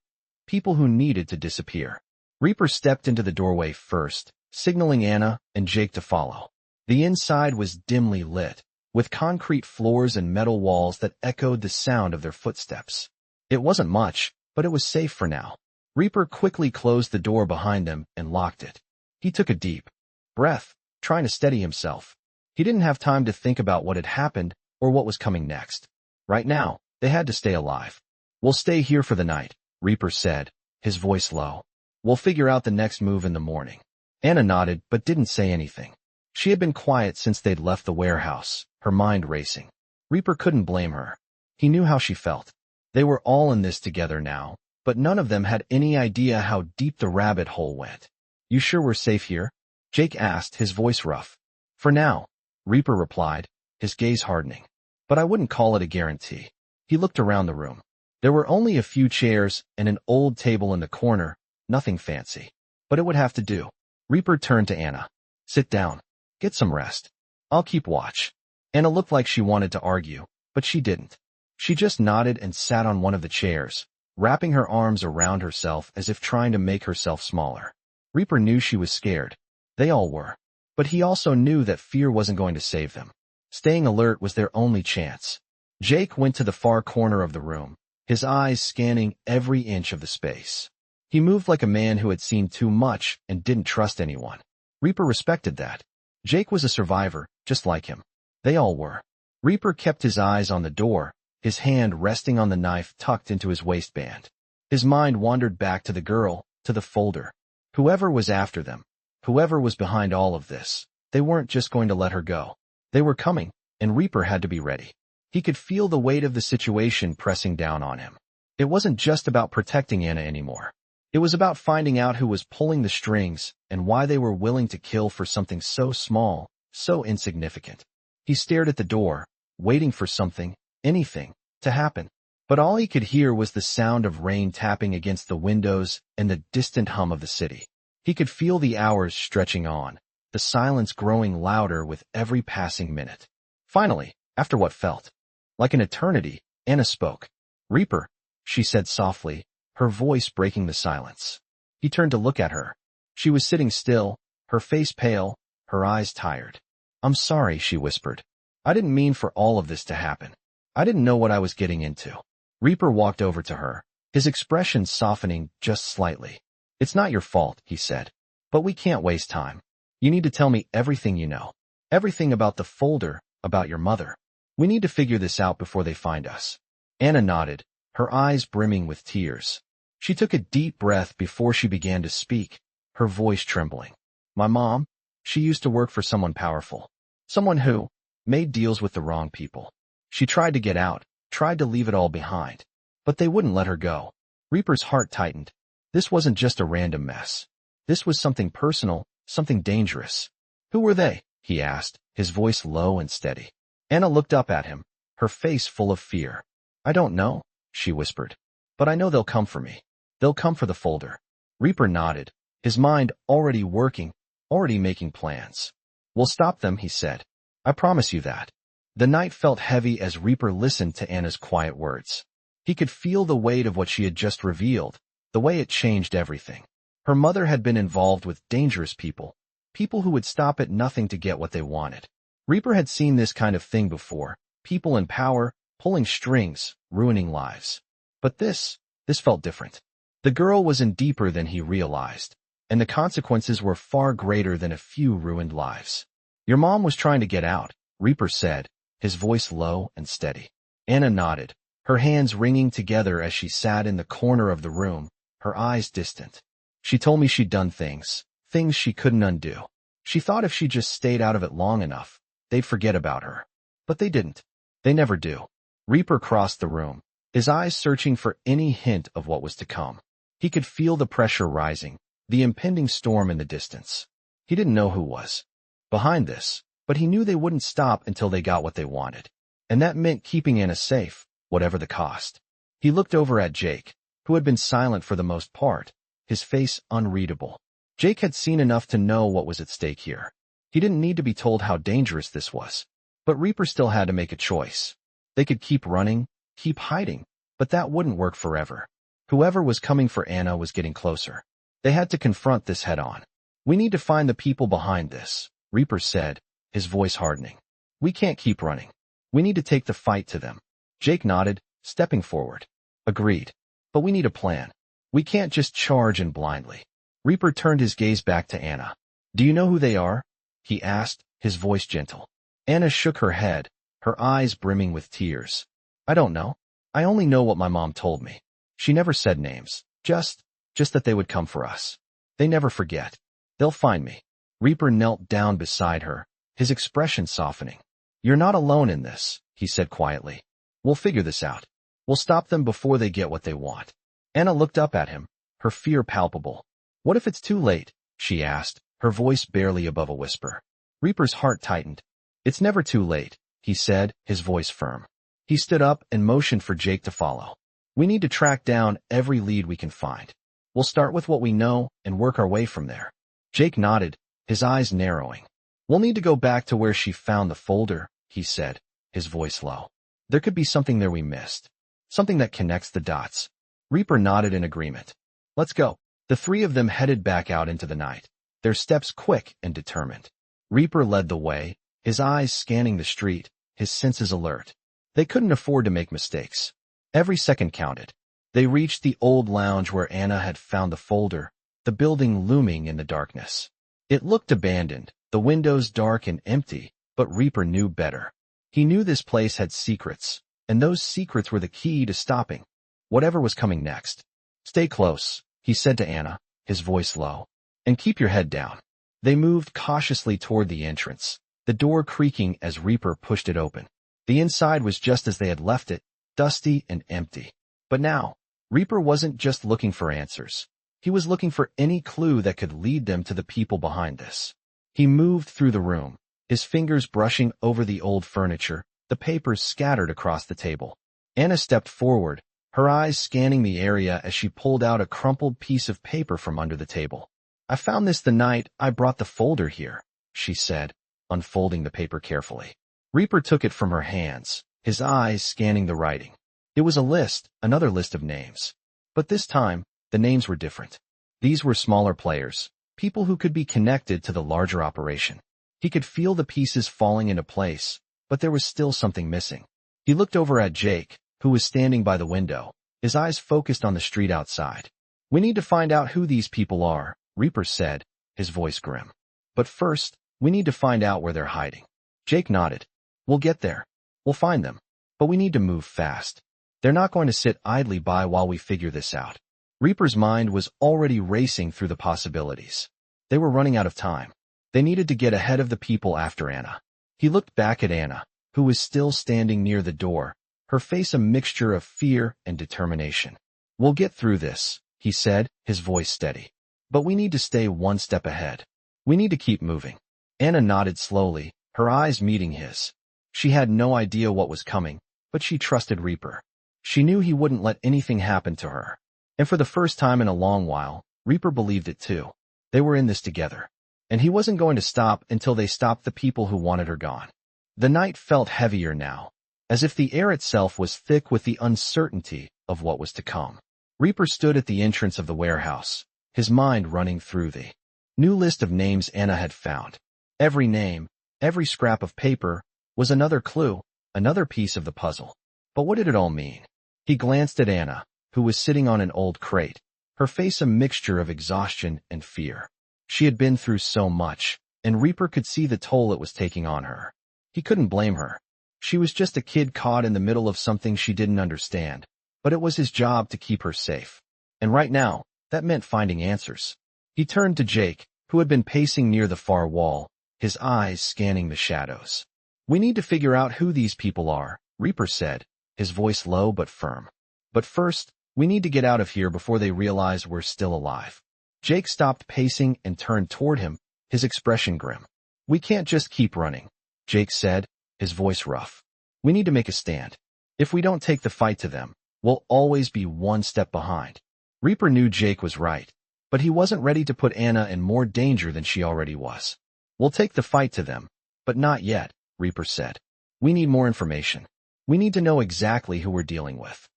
People who needed to disappear. Reaper stepped into the doorway first, signaling Anna and Jake to follow. The inside was dimly lit, with concrete floors and metal walls that echoed the sound of their footsteps. It wasn't much, but it was safe for now. Reaper quickly closed the door behind them and locked it. He took a deep breath, trying to steady himself. He didn't have time to think about what had happened or what was coming next. Right now, they had to stay alive. We'll stay here for the night, Reaper said, his voice low. We'll figure out the next move in the morning. Anna nodded but didn't say anything. She had been quiet since they'd left the warehouse, her mind racing. Reaper couldn't blame her. He knew how she felt. They were all in this together now, but none of them had any idea how deep the rabbit hole went. You sure we're safe here? Jake asked, his voice rough. For now, Reaper replied, his gaze hardening. But I wouldn't call it a guarantee. He looked around the room. There were only a few chairs and an old table in the corner, nothing fancy. But it would have to do. Reaper turned to Anna. Sit down. Get some rest. I'll keep watch. Anna looked like she wanted to argue, but she didn't. She just nodded and sat on one of the chairs, wrapping her arms around herself as if trying to make herself smaller. Reaper knew she was scared. They all were. But he also knew that fear wasn't going to save them. Staying alert was their only chance. Jake went to the far corner of the room, his eyes scanning every inch of the space. He moved like a man who had seen too much and didn't trust anyone. Reaper respected that. Jake was a survivor, just like him. They all were. Reaper kept his eyes on the door, his hand resting on the knife tucked into his waistband. His mind wandered back to the girl, to the folder. Whoever was after them, whoever was behind all of this, they weren't just going to let her go. They were coming, and Reaper had to be ready. He could feel the weight of the situation pressing down on him. It wasn't just about protecting Anna anymore. It was about finding out who was pulling the strings and why they were willing to kill for something so small, so insignificant. He stared at the door, waiting for something, anything, to happen. But all he could hear was the sound of rain tapping against the windows and the distant hum of the city. He could feel the hours stretching on, the silence growing louder with every passing minute. Finally, after what felt Like an eternity, Anna spoke. Reaper, she said softly, her voice breaking the silence. He turned to look at her. She was sitting still, her face pale, her eyes tired. I'm sorry, she whispered. I didn't mean for all of this to happen. I didn't know what I was getting into. Reaper walked over to her, his expression softening just slightly. It's not your fault, he said. But we can't waste time. You need to tell me everything you know. Everything about the folder, about your mother. We need to figure this out before they find us. Anna nodded, her eyes brimming with tears. She took a deep breath before she began to speak, her voice trembling. My mom, she used to work for someone powerful. Someone who made deals with the wrong people. She tried to get out, tried to leave it all behind. But they wouldn't let her go. Reaper's heart tightened. This wasn't just a random mess. This was something personal, something dangerous. Who were they? He asked, his voice low and steady. Anna looked up at him, her face full of fear. I don't know, she whispered. But I know they'll come for me. They'll come for the folder. Reaper nodded, his mind already working, already making plans. We'll stop them, he said. I promise you that. The night felt heavy as Reaper listened to Anna's quiet words. He could feel the weight of what she had just revealed, the way it changed everything. Her mother had been involved with dangerous people, people who would stop at nothing to get what they wanted. Reaper had seen this kind of thing before, people in power, pulling strings, ruining lives. But this felt different. The girl was in deeper than he realized, and the consequences were far greater than a few ruined lives. Your mom was trying to get out, Reaper said, his voice low and steady. Anna nodded, her hands wringing together as she sat in the corner of the room, her eyes distant. She told me she'd done things she couldn't undo. She thought if she just stayed out of it long enough, they'd forget about her. But they didn't. They never do. Reaper crossed the room, his eyes searching for any hint of what was to come. He could feel the pressure rising, the impending storm in the distance. He didn't know who was behind this, but he knew they wouldn't stop until they got what they wanted. And that meant keeping Anna safe, whatever the cost. He looked over at Jake, who had been silent for the most part, his face unreadable. Jake had seen enough to know what was at stake here. He didn't need to be told how dangerous this was. But Reaper still had to make a choice. They could keep running, keep hiding, but that wouldn't work forever. Whoever was coming for Anna was getting closer. They had to confront this head-on. We need to find the people behind this, Reaper said, his voice hardening. We can't keep running. We need to take the fight to them. Jake nodded, stepping forward. Agreed. But we need a plan. We can't just charge in blindly. Reaper turned his gaze back to Anna. Do you know who they are? He asked, his voice gentle. Anna shook her head, her eyes brimming with tears. I don't know. I only know what my mom told me. She never said names. Just that they would come for us. They never forget. They'll find me. Reaper knelt down beside her, his expression softening. You're not alone in this, he said quietly. We'll figure this out. We'll stop them before they get what they want. Anna looked up at him, her fear palpable. What if it's too late? She asked, her voice barely above a whisper. Reaper's heart tightened. It's never too late, he said, his voice firm. He stood up and motioned for Jake to follow. We need to track down every lead we can find. We'll start with what we know and work our way from there. Jake nodded, his eyes narrowing. We'll need to go back to where she found the folder, he said, his voice low. There could be something there we missed. Something that connects the dots. Reaper nodded in agreement. Let's go. The three of them headed back out into the night, their steps quick and determined. Reaper led the way, his eyes scanning the street, his senses alert. They couldn't afford to make mistakes. Every second counted. They reached the old lounge where Anna had found the folder, the building looming in the darkness. It looked abandoned, the windows dark and empty, but Reaper knew better. He knew this place had secrets, and those secrets were the key to stopping whatever was coming next. Stay close, he said to Anna, his voice low, and keep your head down. They moved cautiously toward the entrance, the door creaking as Reaper pushed it open. The inside was just as they had left it, dusty and empty. But now, Reaper wasn't just looking for answers. He was looking for any clue that could lead them to the people behind this. He moved through the room, his fingers brushing over the old furniture, the papers scattered across the table. Anna stepped forward, her eyes scanning the area as she pulled out a crumpled piece of paper from under the table. I found this the night I brought the folder here, she said, unfolding the paper carefully. Reaper took it from her hands, his eyes scanning the writing. It was a list, another list of names. But this time, the names were different. These were smaller players, people who could be connected to the larger operation. He could feel the pieces falling into place, but there was still something missing. He looked over at Jake, who was standing by the window, his eyes focused on the street outside. "We need to find out who these people are," Reaper said, his voice grim. "But first, we need to find out where they're hiding." Jake nodded. "We'll get there. We'll find them. But we need to move fast. They're not going to sit idly by while we figure this out." Reaper's mind was already racing through the possibilities. They were running out of time. They needed to get ahead of the people after Anna. He looked back at Anna, who was still standing near the door, her face a mixture of fear and determination. "We'll get through this," he said, his voice steady. "But we need to stay one step ahead. We need to keep moving." Anna nodded slowly, her eyes meeting his. She had no idea what was coming, but she trusted Reaper. She knew he wouldn't let anything happen to her. And for the first time in a long while, Reaper believed it too. They were in this together. And he wasn't going to stop until they stopped the people who wanted her gone. The night felt heavier now, as if the air itself was thick with the uncertainty of what was to come. Reaper stood at the entrance of the warehouse, his mind running through the new list of names Anna had found. Every name, every scrap of paper, was another clue, another piece of the puzzle. But what did it all mean? He glanced at Anna, who was sitting on an old crate, her face a mixture of exhaustion and fear. She had been through so much, and Reaper could see the toll it was taking on her. He couldn't blame her. She was just a kid caught in the middle of something she didn't understand, but it was his job to keep her safe. And right now, that meant finding answers. He turned to Jake, who had been pacing near the far wall, his eyes scanning the shadows. "We need to figure out who these people are," Reaper said, his voice low but firm. "But first, we need to get out of here before they realize we're still alive." Jake stopped pacing and turned toward him, his expression grim. "We can't just keep running," Jake said, his voice rough. "We need to make a stand. If we don't take the fight to them, we'll always be one step behind." Reaper knew Jake was right, but he wasn't ready to put Anna in more danger than she already was. "We'll take the fight to them, but not yet," Reaper said. "We need more information. We need to know exactly who we're dealing with."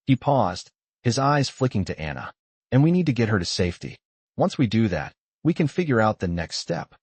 He paused, his eyes flicking to Anna. "And we need to get her to safety. Once we do that, we can figure out the next step."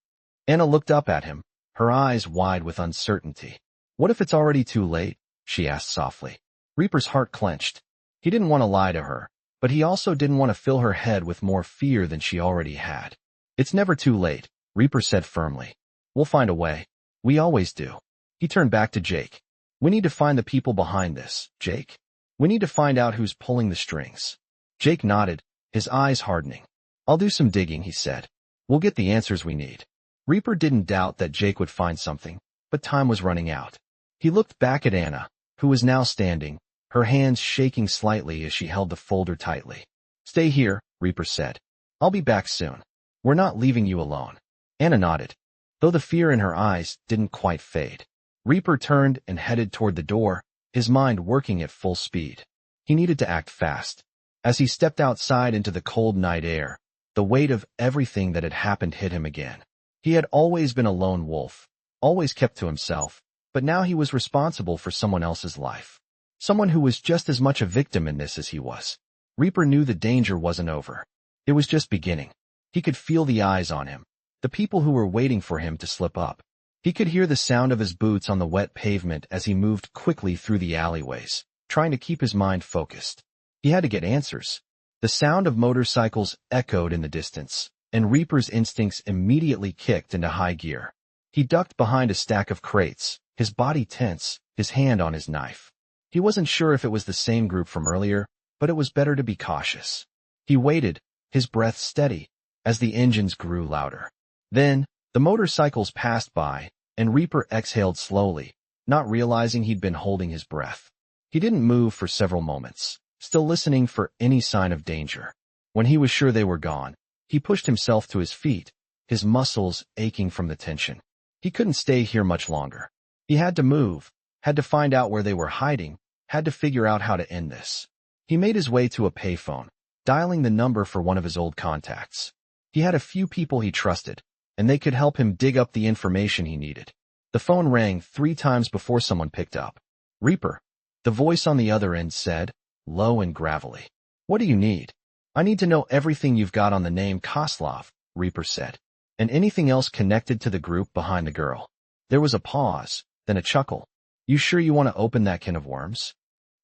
Anna looked up at him, her eyes wide with uncertainty. "What if it's already too late?" she asked softly. Reaper's heart clenched. He didn't want to lie to her, but he also didn't want to fill her head with more fear than she already had. "It's never too late," Reaper said firmly. "We'll find a way. We always do." He turned back to Jake. "We need to find the people behind this, Jake. We need to find out who's pulling the strings." Jake nodded, his eyes hardening. "I'll do some digging," he said. "We'll get the answers we need." Reaper didn't doubt that Jake would find something, but time was running out. He looked back at Anna, who was now standing, her hands shaking slightly as she held the folder tightly. "Stay here," Reaper said. "I'll be back soon. We're not leaving you alone." Anna nodded, though the fear in her eyes didn't quite fade. Reaper turned and headed toward the door, his mind working at full speed. He needed to act fast. As he stepped outside into the cold night air, the weight of everything that had happened hit him again. He had always been a lone wolf, always kept to himself, but now he was responsible for someone else's life. Someone who was just as much a victim in this as he was. Reaper knew the danger wasn't over. It was just beginning. He could feel the eyes on him, the people who were waiting for him to slip up. He could hear the sound of his boots on the wet pavement as he moved quickly through the alleyways, trying to keep his mind focused. He had to get answers. The sound of motorcycles echoed in the distance, and Reaper's instincts immediately kicked into high gear. He ducked behind a stack of crates, his body tense, his hand on his knife. He wasn't sure if it was the same group from earlier, but it was better to be cautious. He waited, his breath steady, as the engines grew louder. Then, the motorcycles passed by, and Reaper exhaled slowly, not realizing he'd been holding his breath. He didn't move for several moments, still listening for any sign of danger. When he was sure they were gone, he pushed himself to his feet, his muscles aching from the tension. He couldn't stay here much longer. He had to move, had to find out where they were hiding, had to figure out how to end this. He made his way to a payphone, dialing the number for one of his old contacts. He had a few people he trusted, and they could help him dig up the information he needed. The phone rang 3 times before someone picked up. Reaper. The voice on the other end said, low and gravelly. What do you need? I need to know everything you've got on the name Koslov, Reaper said, and anything else connected to the group behind the girl. There was a pause, then a chuckle. You sure you want to open that can of worms?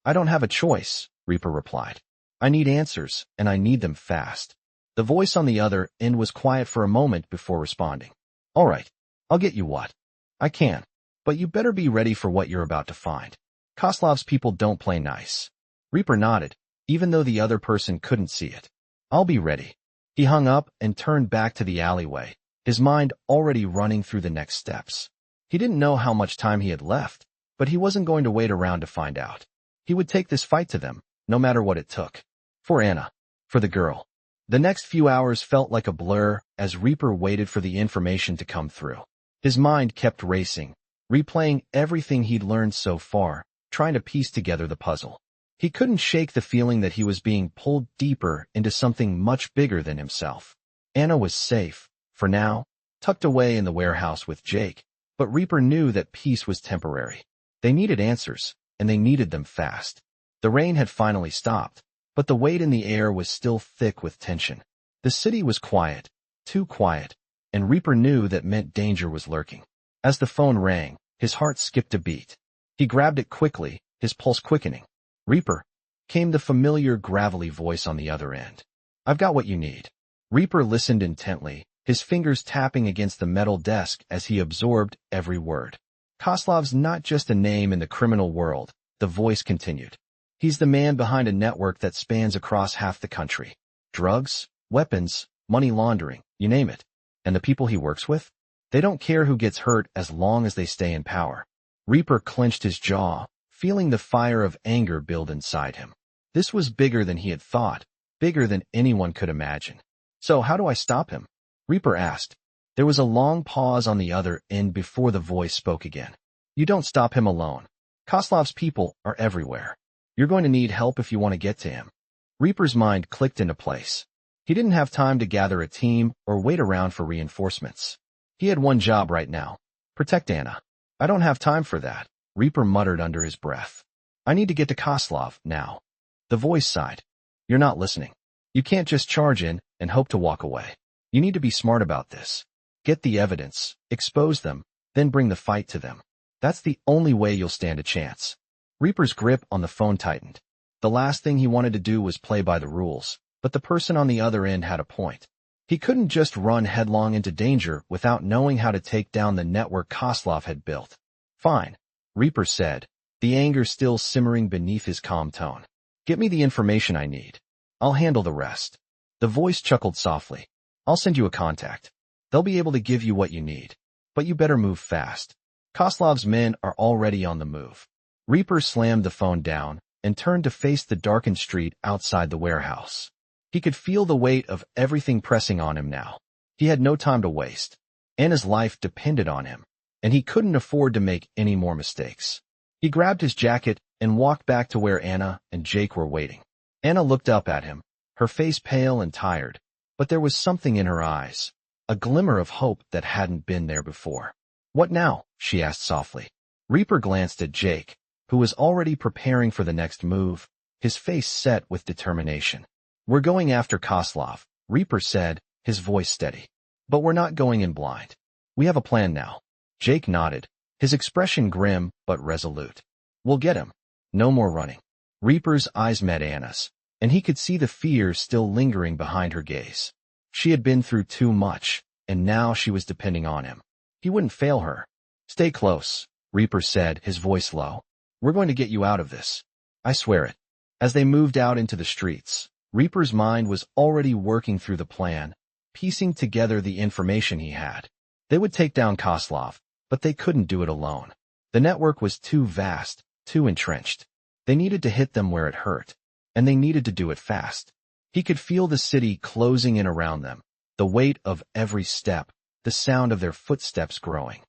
I don't have a choice, Reaper replied. I need answers, and I need them fast. The voice on the other end was quiet for a moment before responding. All right, I'll get you what I can, but you better be ready for what you're about to find. Koslov's people don't play nice. Reaper nodded, even though the other person couldn't see it. I'll be ready. He hung up and turned back to the alleyway, his mind already running through the next steps. He didn't know how much time he had left, but he wasn't going to wait around to find out. He would take this fight to them, no matter what it took. For Anna. For the girl. The next few hours felt like a blur as Reaper waited for the information to come through. His mind kept racing, replaying everything he'd learned so far, trying to piece together the puzzle. He couldn't shake the feeling that he was being pulled deeper into something much bigger than himself. Anna was safe, for now, tucked away in the warehouse with Jake, but Reaper knew that peace was temporary. They needed answers, and they needed them fast. The rain had finally stopped, but the weight in the air was still thick with tension. The city was quiet, too quiet, and Reaper knew that meant danger was lurking. As the phone rang, his heart skipped a beat. He grabbed it quickly, his pulse quickening. Reaper, came the familiar gravelly voice on the other end. I've got what you need. Reaper listened intently, his fingers tapping against the metal desk as he absorbed every word. Koslov's not just a name in the criminal world, the voice continued. He's the man behind a network that spans across half the country. Drugs, weapons, money laundering, you name it. And the people he works with? They don't care who gets hurt as long as they stay in power. Reaper clenched his jaw, feeling the fire of anger build inside him. This was bigger than he had thought, bigger than anyone could imagine. So how do I stop him? Reaper asked. There was a long pause on the other end before the voice spoke again. You don't stop him alone. Koslov's people are everywhere. You're going to need help if you want to get to him. Reaper's mind clicked into place. He didn't have time to gather a team or wait around for reinforcements. He had one job right now. Protect Anna. I don't have time for that, Reaper muttered under his breath. I need to get to Koslov now. The voice sighed. You're not listening. You can't just charge in and hope to walk away. You need to be smart about this. Get the evidence, expose them, then bring the fight to them. That's the only way you'll stand a chance. Reaper's grip on the phone tightened. The last thing he wanted to do was play by the rules, but the person on the other end had a point. He couldn't just run headlong into danger without knowing how to take down the network Koslov had built. Fine, Reaper said, the anger still simmering beneath his calm tone. Get me the information I need. I'll handle the rest. The voice chuckled softly. I'll send you a contact. They'll be able to give you what you need. But you better move fast. Koslov's men are already on the move. Reaper slammed the phone down and turned to face the darkened street outside the warehouse. He could feel the weight of everything pressing on him now. He had no time to waste. Anna's life depended on him, and he couldn't afford to make any more mistakes. He grabbed his jacket and walked back to where Anna and Jake were waiting. Anna looked up at him, her face pale and tired, but there was something in her eyes, a glimmer of hope that hadn't been there before. What now? She asked softly. Reaper glanced at Jake, who was already preparing for the next move, his face set with determination. We're going after Koslov, Reaper said, his voice steady. But we're not going in blind. We have a plan now. Jake nodded, his expression grim but resolute. We'll get him. No more running. Reaper's eyes met Anna's, and he could see the fear still lingering behind her gaze. She had been through too much, and now she was depending on him. He wouldn't fail her. Stay close, Reaper said, his voice low. We're going to get you out of this. I swear it. As they moved out into the streets, Reaper's mind was already working through the plan, piecing together the information he had. They would take down Koslov, but they couldn't do it alone. The network was too vast, too entrenched. They needed to hit them where it hurt, and they needed to do it fast. He could feel the city closing in around them, the weight of every step, the sound of their footsteps growing,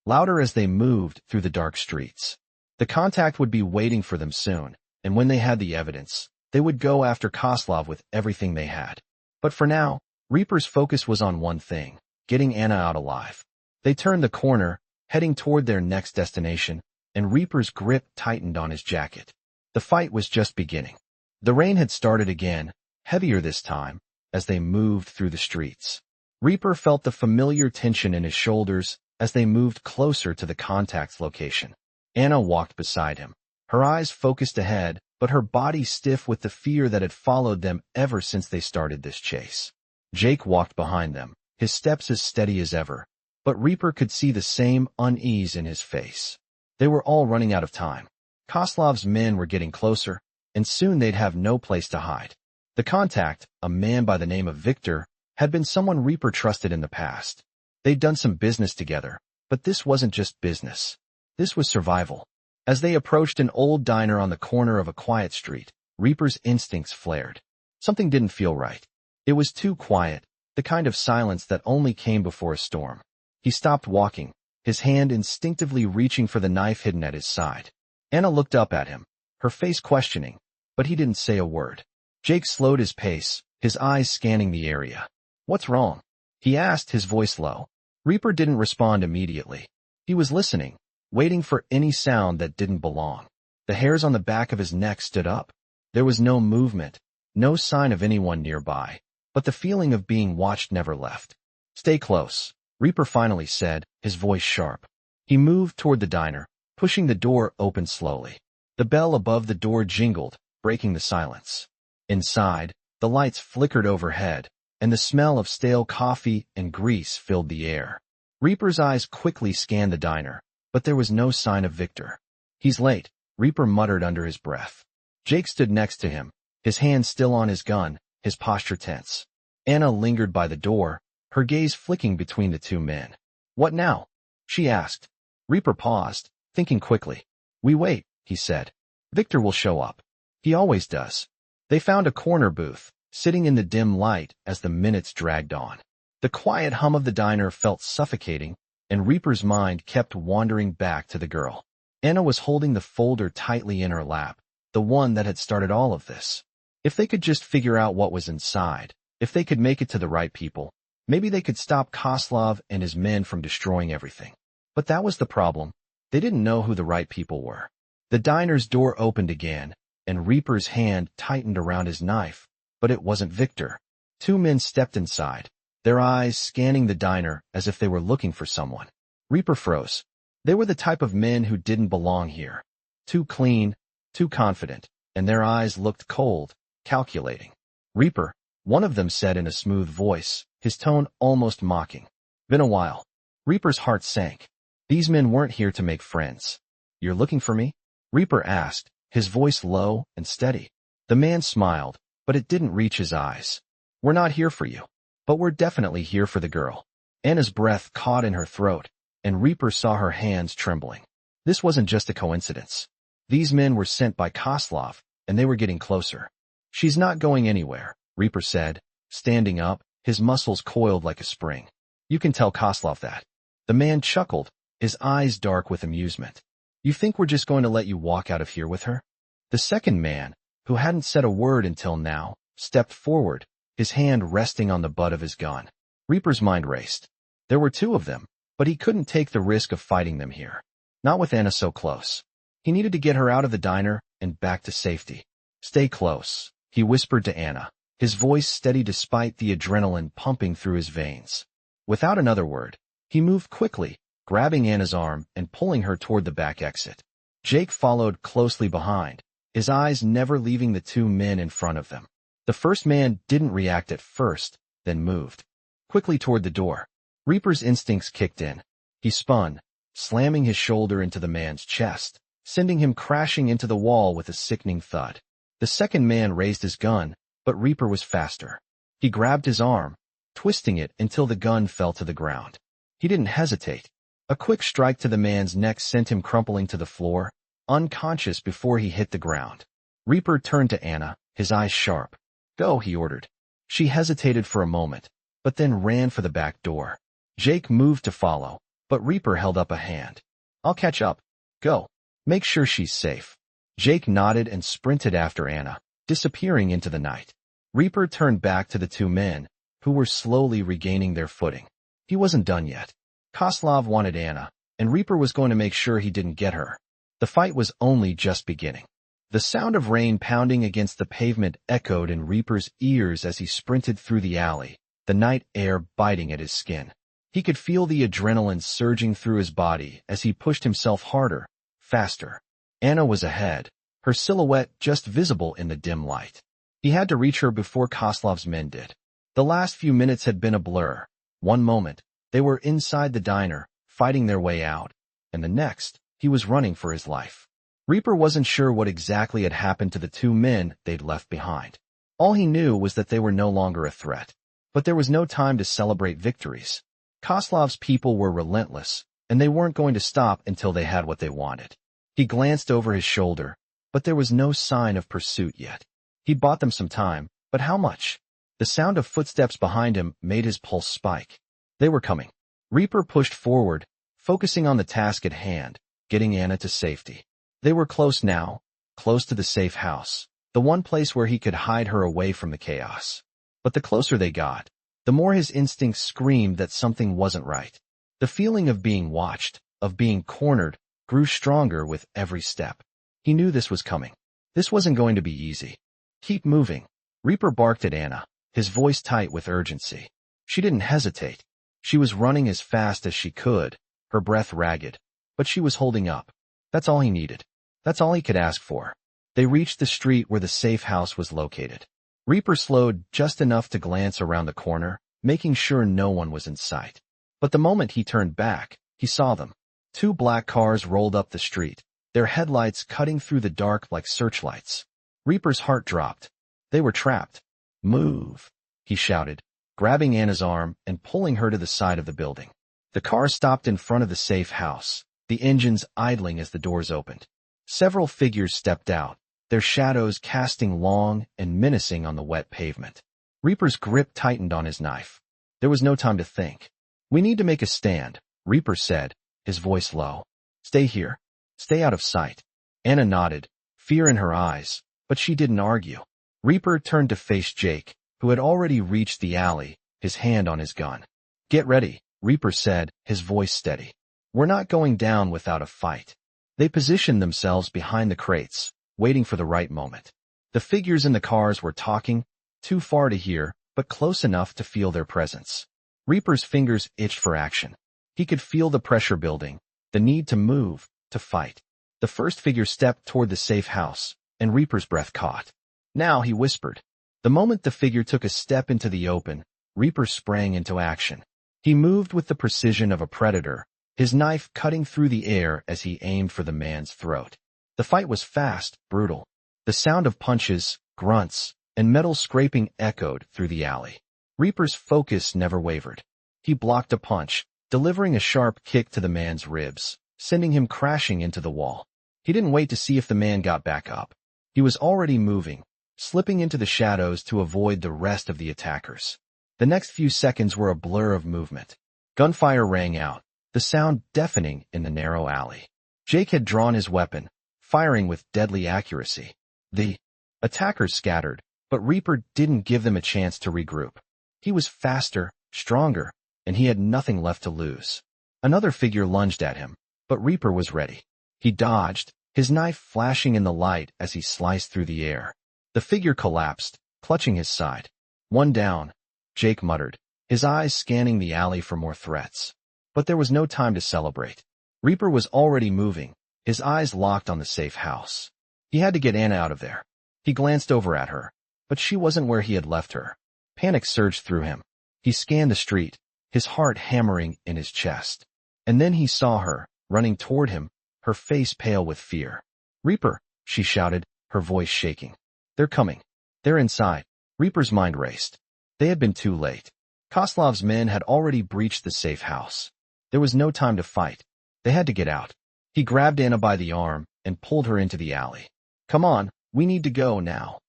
louder as they moved through the dark streets. The contact would be waiting for them soon, and when they had the evidence, they would go after Koslov with everything they had. But for now, Reaper's focus was on one thing, getting Anna out alive. They turned the corner, heading toward their next destination, and Reaper's grip tightened on his jacket. The fight was just beginning. The rain had started again, heavier this time, as they moved through the streets. Reaper felt the familiar tension in his shoulders as they moved closer to the contact location. Anna walked beside him, her eyes focused ahead, but her body stiff with the fear that had followed them ever since they started this chase. Jake walked behind them, his steps as steady as ever, but Reaper could see the same unease in his face. They were all running out of time. Koslov's men were getting closer, and soon they'd have no place to hide. The contact, a man by the name of Victor, had been someone Reaper trusted in the past. They'd done some business together, but this wasn't just business. This was survival. As they approached an old diner on the corner of a quiet street, Reaper's instincts flared. Something didn't feel right. It was too quiet, the kind of silence that only came before a storm. He stopped walking, his hand instinctively reaching for the knife hidden at his side. Anna looked up at him, her face questioning, but he didn't say a word. Jake slowed his pace, his eyes scanning the area. "What's wrong?" he asked, his voice low. Reaper didn't respond immediately. He was listening, waiting for any sound that didn't belong. The hairs on the back of his neck stood up. There was no movement, no sign of anyone nearby, but the feeling of being watched never left. "Stay close," Reaper finally said, his voice sharp. He moved toward the diner, pushing the door open slowly. The bell above the door jingled, breaking the silence. Inside, the lights flickered overhead, and the smell of stale coffee and grease filled the air. Reaper's eyes quickly scanned the diner, but there was no sign of Victor. "He's late," Reaper muttered under his breath. Jake stood next to him, his hand still on his gun, his posture tense. Anna lingered by the door, her gaze flicking between the two men. "What now?" she asked. Reaper paused, thinking quickly. "We wait," he said. "Victor will show up. He always does." They found a corner booth, sitting in the dim light as the minutes dragged on. The quiet hum of the diner felt suffocating, and Reaper's mind kept wandering back to the girl. Anna was holding the folder tightly in her lap, the one that had started all of this. If they could just figure out what was inside, if they could make it to the right people, maybe they could stop Koslov and his men from destroying everything. But that was the problem. They didn't know who the right people were. The diner's door opened again, and Reaper's hand tightened around his knife, but it wasn't Victor. Two men stepped inside, their eyes scanning the diner as if they were looking for someone. Reaper froze. They were the type of men who didn't belong here. Too clean, too confident, and their eyes looked cold, calculating. "Reaper," one of them said in a smooth voice, his tone almost mocking. "Been a while." Reaper's heart sank. These men weren't here to make friends. "You're looking for me?" Reaper asked, his voice low and steady. The man smiled, but it didn't reach his eyes. "We're not here for you, but we're definitely here for the girl." Anna's breath caught in her throat, and Reaper saw her hands trembling. This wasn't just a coincidence. These men were sent by Koslov, and they were getting closer. "She's not going anywhere," Reaper said, standing up, his muscles coiled like a spring. "You can tell Koslov that." The man chuckled, his eyes dark with amusement. "You think we're just going to let you walk out of here with her?" The second man, who hadn't said a word until now, stepped forward, his hand resting on the butt of his gun. Reaper's mind raced. There were two of them, but he couldn't take the risk of fighting them here. Not with Anna so close. He needed to get her out of the diner and back to safety. "Stay close," he whispered to Anna, his voice steady despite the adrenaline pumping through his veins. Without another word, he moved quickly, grabbing Anna's arm and pulling her toward the back exit. Jake followed closely behind, his eyes never leaving the two men in front of them. The first man didn't react at first, then moved quickly toward the door. Reaper's instincts kicked in. He spun, slamming his shoulder into the man's chest, sending him crashing into the wall with a sickening thud. The second man raised his gun, but Reaper was faster. He grabbed his arm, twisting it until the gun fell to the ground. He didn't hesitate. A quick strike to the man's neck sent him crumpling to the floor, unconscious before he hit the ground. Reaper turned to Anna, his eyes sharp. "Go," he ordered. She hesitated for a moment, but then ran for the back door. Jake moved to follow, but Reaper held up a hand. "I'll catch up. Go. Make sure she's safe." Jake nodded and sprinted after Anna, disappearing into the night. Reaper turned back to the two men, who were slowly regaining their footing. He wasn't done yet. Koslov wanted Anna, and Reaper was going to make sure he didn't get her. The fight was only just beginning. The sound of rain pounding against the pavement echoed in Reaper's ears as he sprinted through the alley, the night air biting at his skin. He could feel the adrenaline surging through his body as he pushed himself harder, faster. Anna was ahead, her silhouette just visible in the dim light. He had to reach her before Koslov's men did. The last few minutes had been a blur. One moment, they were inside the diner, fighting their way out, and the next, he was running for his life. Reaper wasn't sure what exactly had happened to the two men they'd left behind. All he knew was that they were no longer a threat. But there was no time to celebrate victories. Koslov's people were relentless, and they weren't going to stop until they had what they wanted. He glanced over his shoulder, but there was no sign of pursuit yet. He bought them some time, but how much? The sound of footsteps behind him made his pulse spike. They were coming. Reaper pushed forward, focusing on the task at hand, getting Anna to safety. They were close now, close to the safe house, the one place where he could hide her away from the chaos. But the closer they got, the more his instincts screamed that something wasn't right. The feeling of being watched, of being cornered, grew stronger with every step. He knew this was coming. This wasn't going to be easy. Keep moving. Reaper barked at Anna, his voice tight with urgency. She didn't hesitate. She was running as fast as she could, her breath ragged. But she was holding up. That's all he needed. That's all he could ask for. They reached the street where the safe house was located. Reaper slowed just enough to glance around the corner, making sure no one was in sight. But the moment he turned back, he saw them. Two black cars rolled up the street, their headlights cutting through the dark like searchlights. Reaper's heart dropped. They were trapped. Move, he shouted, grabbing Anna's arm and pulling her to the side of the building. The car stopped in front of the safe house, the engines idling as the doors opened. Several figures stepped out, their shadows casting long and menacing on the wet pavement. Reaper's grip tightened on his knife. There was no time to think. We need to make a stand, Reaper said, his voice low. Stay here. Stay out of sight. Anna nodded, fear in her eyes, but she didn't argue. Reaper turned to face Jake, who had already reached the alley, his hand on his gun. Get ready, Reaper said, his voice steady. We're not going down without a fight. They positioned themselves behind the crates, waiting for the right moment. The figures in the cars were talking, too far to hear, but close enough to feel their presence. Reaper's fingers itched for action. He could feel the pressure building, the need to move, to fight. The first figure stepped toward the safe house, and Reaper's breath caught. Now, he whispered. The moment the figure took a step into the open, Reaper sprang into action. He moved with the precision of a predator, his knife cutting through the air as he aimed for the man's throat. The fight was fast, brutal. The sound of punches, grunts, and metal scraping echoed through the alley. Reaper's focus never wavered. He blocked a punch, delivering a sharp kick to the man's ribs, sending him crashing into the wall. He didn't wait to see if the man got back up. He was already moving, slipping into the shadows to avoid the rest of the attackers. The next few seconds were a blur of movement. Gunfire rang out, the sound deafening in the narrow alley. Jake had drawn his weapon, firing with deadly accuracy. The attackers scattered, but Reaper didn't give them a chance to regroup. He was faster, stronger, and he had nothing left to lose. Another figure lunged at him, but Reaper was ready. He dodged, his knife flashing in the light as he sliced through the air. The figure collapsed, clutching his side. One down, Jake muttered, his eyes scanning the alley for more threats. But there was no time to celebrate. Reaper was already moving, his eyes locked on the safe house. He had to get Anna out of there. He glanced over at her, but she wasn't where he had left her. Panic surged through him. He scanned the street, his heart hammering in his chest. And then he saw her, running toward him, her face pale with fear. Reaper, she shouted, her voice shaking. They're coming. They're inside. Reaper's mind raced. They had been too late. Koslov's men had already breached the safe house. There was no time to fight. They had to get out. He grabbed Anna by the arm and pulled her into the alley. Come on, we need to go now.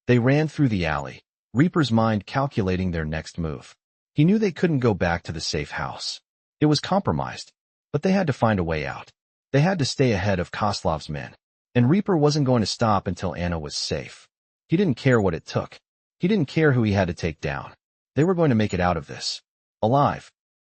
They ran through the alley, Reaper's mind calculating their next move. He knew they couldn't go back to the safe house. It was compromised, but they had to find a way out. They had to stay ahead of Koslov's men, and Reaper wasn't going to stop until Anna was safe. He didn't care what it took. He didn't care who he had to take down. They were going to make it out of this. Alive.